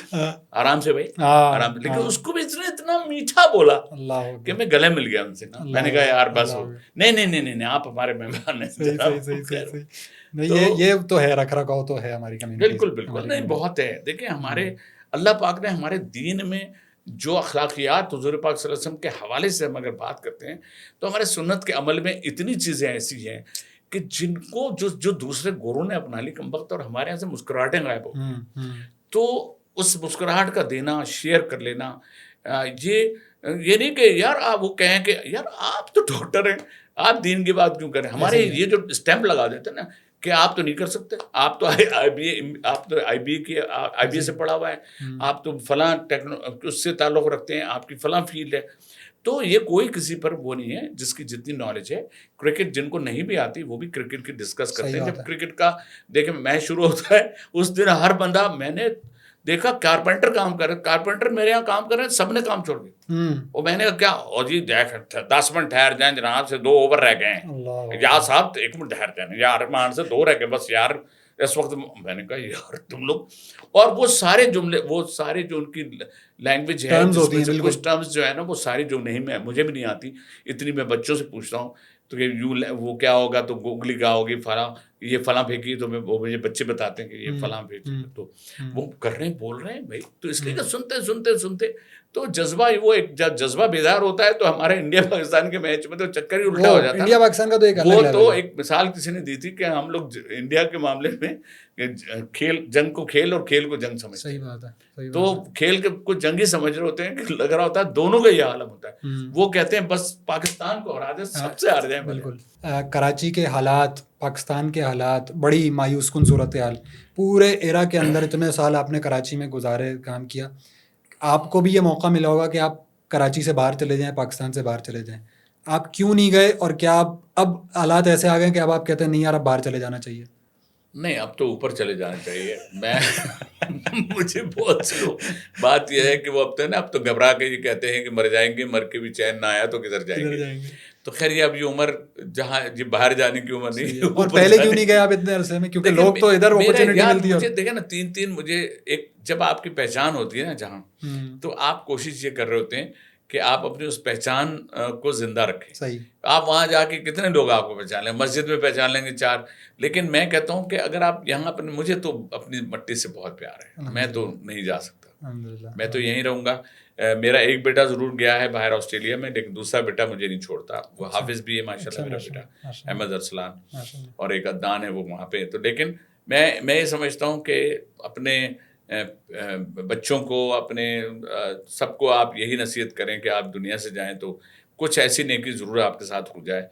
آرام سے بھائی آرام, لیکن اس کو بھی اتنا میٹھا بولا کہ میں گلے مل گیا ان سے نا. میں نے کہا یار بس ہو, نہیں آپ ہمارے مہمان ہیں. یہ تو ہے, رکھ رکھاؤ تو ہے ہماری کمیونٹی. بالکل نہیں بہت ہے. دیکھیں ہمارے اللہ پاک نے ہمارے دین میں جو اخلاقیات حضور پاک صلی اللہ علیہ وسلم کے حوالے سے ہم اگر بات کرتے ہیں تو ہمارے سنت کے عمل میں اتنی چیزیں ایسی ہیں کہ جن کو جو دوسرے گوروں نے اپنا لی کم وقت, اور ہمارے یہاں سے مسکراہٹیں غائب ہو, تو اس مسکراہٹ کا دینا, شیئر کر لینا, یہ نہیں کہ یار آپ وہ کہیں کہ یار آپ تو ڈاکٹر ہیں, آپ دین کی بات کیوں کریں. ہمارے یہ جو اسٹیمپ لگا دیتے ہیں نا کہ آپ تو نہیں کر سکتے, آپ تو آئی بی اے سے پڑھا ہوا ہے, آپ تو فلاں اس سے تعلق رکھتے ہیں, آپ کی فلاں فیلڈ ہے. تو یہ کوئی کسی پر وہ نہیں ہے جس کی جتنی نالج ہے. کرکٹ جن کو نہیں بھی آتی وہ بھی کرکٹ کی ڈسکس کرتے ہیں. جب کرکٹ کا دیکھیں میچ شروع ہوتا ہے اس دن ہر بندہ, میں نے دیکھا کارپینٹر کام کر رہے, کارپینٹر میرے یہاں کام کر رہے ہیں, سب نے کام چھوڑ دیا. اور میں نے کہا کیا, اور جی دیکھ 10 منٹ ٹھہر جائیں جناب سے 2 اوور رہ گئے ہیں, یا صاحب 1 منٹ ٹھہر جائیں یار, مان سے 2 رہ گئے بس یار اس وقت. میں نے کہا یار تم لوگ, اور وہ سارے جملے, وہ سارے جو ان کی لینگویج ہے, کچھ ٹرمز جو ہے نا وہ ساری جو نہیں مجھے بھی نہیں آتی اتنی, میں بچوں سے پوچھتا ہوں تو کہ وہ کیا ہوگا, تو گوگلی کیا ہوگی, فلاں یہ فلاں پھینکی, تو وہ مجھے بچے بتاتے ہیں کہ یہ فلاں پھینکی, تو وہ کر رہے ہیں بول رہے ہیں بھائی. تو اس لیے کہ سنتے تو جذبہ, وہ ایک جذبہ بیدار ہوتا ہے. تو ہمارے انڈیا پاکستان کے میچ میں تو چکر ہی الٹا ہو جاتا ہے. انڈیا پاکستان کا تو ایک وہ تو ایک مثال کسی نے دی تھی کہ ہم لوگ انڈیا کے معاملے میں جنگ کو کھیل اور کھیل کو جنگ سمجھتے ہیں. صحیح بات ہے. تو کھیل کے کچھ جنگی سمجھ رہے ہوتے ہیں کہ لگ رہا ہوتا ہے دونوں کا یہ عالم ہوتا ہے. وہ کہتے ہیں بس پاکستان کو ہرا دیں, سب سے ہار جائیں. بالکل. کراچی کے حالات, پاکستان کے حالات, بڑی مایوس کن صورتحال. پورے ایرا کے اندر اتنے سال آپ نے کراچی میں گزارے, کام کیا, آپ کو بھی یہ موقع ملا ہوگا کہ آپ کراچی سے باہر چلے جائیں, پاکستان سے باہر چلے جائیں. آپ کیوں نہیں گئے, اور کیا اب حالات ایسے آ گئے کہ اب آپ کہتے ہیں نہیں یار اب باہر چلے جانا چاہیے؟ نہیں, اب تو اوپر چلے جانا چاہیے. مجھے بہت سے بات یہ ہے کہ وہ اب تو گھبرا کے یہ کہتے ہیں کہ مر جائیں گے, مر کے بھی چین نہ آیا تو کدھر جائیں گے. تو خیر یہ اب یہ عمر جہاں یہ باہر جانے کی عمر نہیں. اور پہلے کیوں نہیں گئے آپ اتنے عرصے میں, کیونکہ لوگ تو ادھر اپرچونٹی ملتی ہے. مجھے دیکھیں نا 3 مجھے ایک, جب آپ کی پہچان ہوتی ہے نا جہاں, تو آپ کوشش یہ کر رہے ہوتے ہیں کہ آپ اپنی اس پہچان کو زندہ رکھیں. صحیح. آپ وہاں جا کے کتنے لوگ آپ کو پہچان لیں, مسجد میں پہچان لیں گے 4, لیکن میں کہتا ہوں کہ اگر آپ یہاں پر, مجھے تو اپنی مٹی سے بہت پیار ہے, میں تو نہیں جا سکتا, میں تو یہیں رہوں گا. میرا ایک بیٹا ضرور گیا ہے باہر آسٹریلیا میں, لیکن دوسرا بیٹا مجھے نہیں چھوڑتا. وہ حافظ بھی ہے ماشاء اللہ میرا بیٹا, احمد ارسلان, اور ایک عدنان ہے وہ وہاں پہ. تو لیکن میں یہ سمجھتا ہوں کہ اپنے بچوں کو, اپنے سب کو آپ یہی نصیحت کریں کہ آپ دنیا سے جائیں تو کچھ ایسی نیکی ضرور آپ کے ساتھ ہو جائے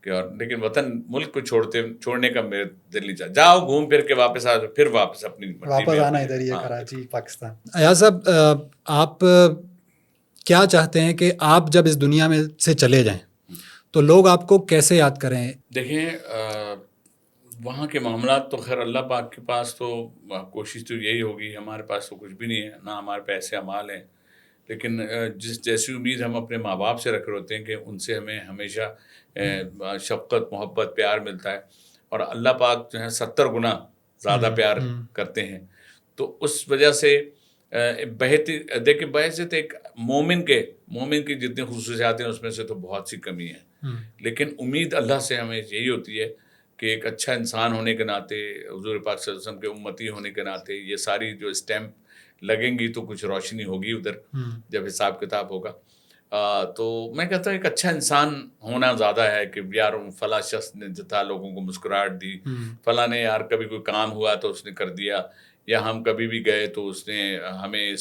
کہ, اور لیکن وطن ملک کو چھوڑنے کا میرے دل نہیں چاہتا. جاؤ گھوم پھر کے واپس آ جاؤ, پھر واپس اپنی واپس آنا ادھر ہی ہے, کراچی پاکستان. ایاز صاحب, آپ کیا چاہتے ہیں کہ آپ جب اس دنیا میں سے چلے جائیں تو لوگ آپ کو کیسے یاد کریں؟ دیکھیں وہاں کے معاملات تو خیر اللہ پاک کے پاس, تو کوشش تو یہی ہوگی. ہمارے پاس تو کچھ بھی نہیں ہے, نہ ہمارے پہ ایسے اعمال ہیں, لیکن جیسی امید ہم اپنے ماں باپ سے رکھ رہے ہوتے ہیں کہ ان سے ہمیں ہمیشہ شفقت, محبت, پیار ملتا ہے, اور اللہ پاک جو ہے 70 گنا زیادہ پیار کرتے ہیں. تو اس وجہ سے دیکھیں بحثیت ایک مومن کی جتنی خصوصیات ہیں اس میں سے تو بہت سی کمی ہے, لیکن امید اللہ سے ہمیں یہی ہوتی ہے کہ ایک اچھا انسان ہونے کے ناطے, حضور پاک صلی اللہ علیہ وسلم کے امتی ہونے کے ناطے, یہ ساری جو اسٹیمپ لگیں گی تو کچھ روشنی ہوگی ادھر جب حساب کتاب ہوگا. تو میں کہتا ہوں ایک اچھا انسان ہونا زیادہ ہے کہ یار فلاں شخص نے جتا لوگوں کو مسکراہٹ دی, فلاں نے یار کبھی کوئی کام ہوا تو اس نے کر دیا, یا ہم کبھی بھی گئے تو اس نے ہمیں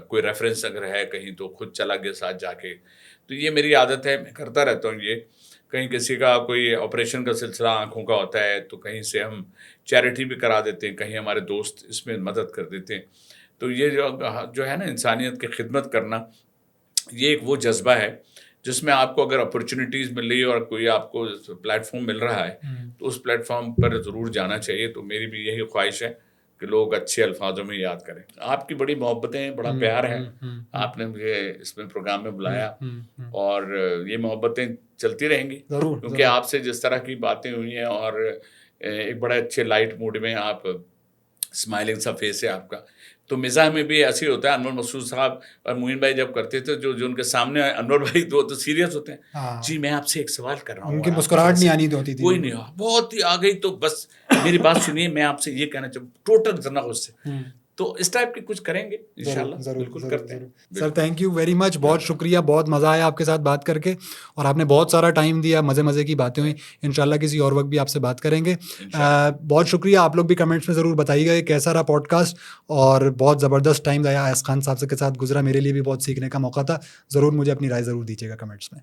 کوئی ریفرنس اگر ہے کہیں تو خود چلا گیا ساتھ جا کے. تو یہ میری عادت ہے, میں کرتا رہتا ہوں یہ. کہیں کسی کا کوئی آپریشن کا سلسلہ آنکھوں کا ہوتا ہے تو کہیں سے ہم چیریٹی بھی کرا دیتے ہیں, کہیں ہمارے دوست اس میں مدد کر دیتے ہیں. تو یہ جو ہے نا انسانیت کی خدمت کرنا, یہ ایک وہ جذبہ ہے جس میں آپ کو اگر اپرچونیٹیز مل رہی ہے اور کوئی آپ کو پلیٹ فارم مل رہا ہے تو اس پلیٹ فارم پر ضرور جانا چاہیے. تو میری بھی یہی خواہش ہے کہ لوگ اچھے الفاظوں میں یاد کریں. آپ کی بڑی محبتیں, بڑا پیار ہے, آپ نے مجھے اس میں پروگرام میں بلایا, اور یہ محبتیں چلتی رہیں گی, کیونکہ آپ سے جس طرح کی باتیں ہوئی ہیں, اور ایک بڑے اچھے لائٹ موڈ میں آپ, اسمائلنگ سا فیس ہے آپ کا, تو مزاح میں بھی ایسے ہی ہوتا ہے. انور مسعود صاحب اور معین بھائی جب کرتے تھے, جو ان کے سامنے انور بھائی تو سیریس ہوتے ہیں, جی میں آپ سے ایک سوال کر رہا ہوں, ان کی مسکراہٹ نہیں آنی ہوتی تھی, کوئی نہیں, بہت ہی آ گئی, تو بس میری بات سنیے, میں آپ سے یہ کہنا چاہوں, ٹوٹل ذرا اس سے, تو اس ٹائپ کی کچھ کریں گے انشاءاللہ, بالکل کرتے ہیں. Sir thank you very much, بہت شکریہ, بہت مزہ آیا آپ کے ساتھ بات کر کے, اور آپ نے بہت سارا ٹائم دیا, مزے کی باتیں ہوئی. انشاءاللہ کسی اور وقت بھی آپ سے بات کریں گے. بہت شکریہ. آپ لوگ بھی کمنٹس میں ضرور بتائیے گا کہ کیسا رہا پوڈ کاسٹ, اور بہت زبردست ٹائم آیا ایاز خان صاحب کے ساتھ گزرا, میرے لیے بھی بہت سیکھنے کا موقع تھا. ضرور مجھے اپنی رائے ضرور دیجیے گا کمنٹس میں.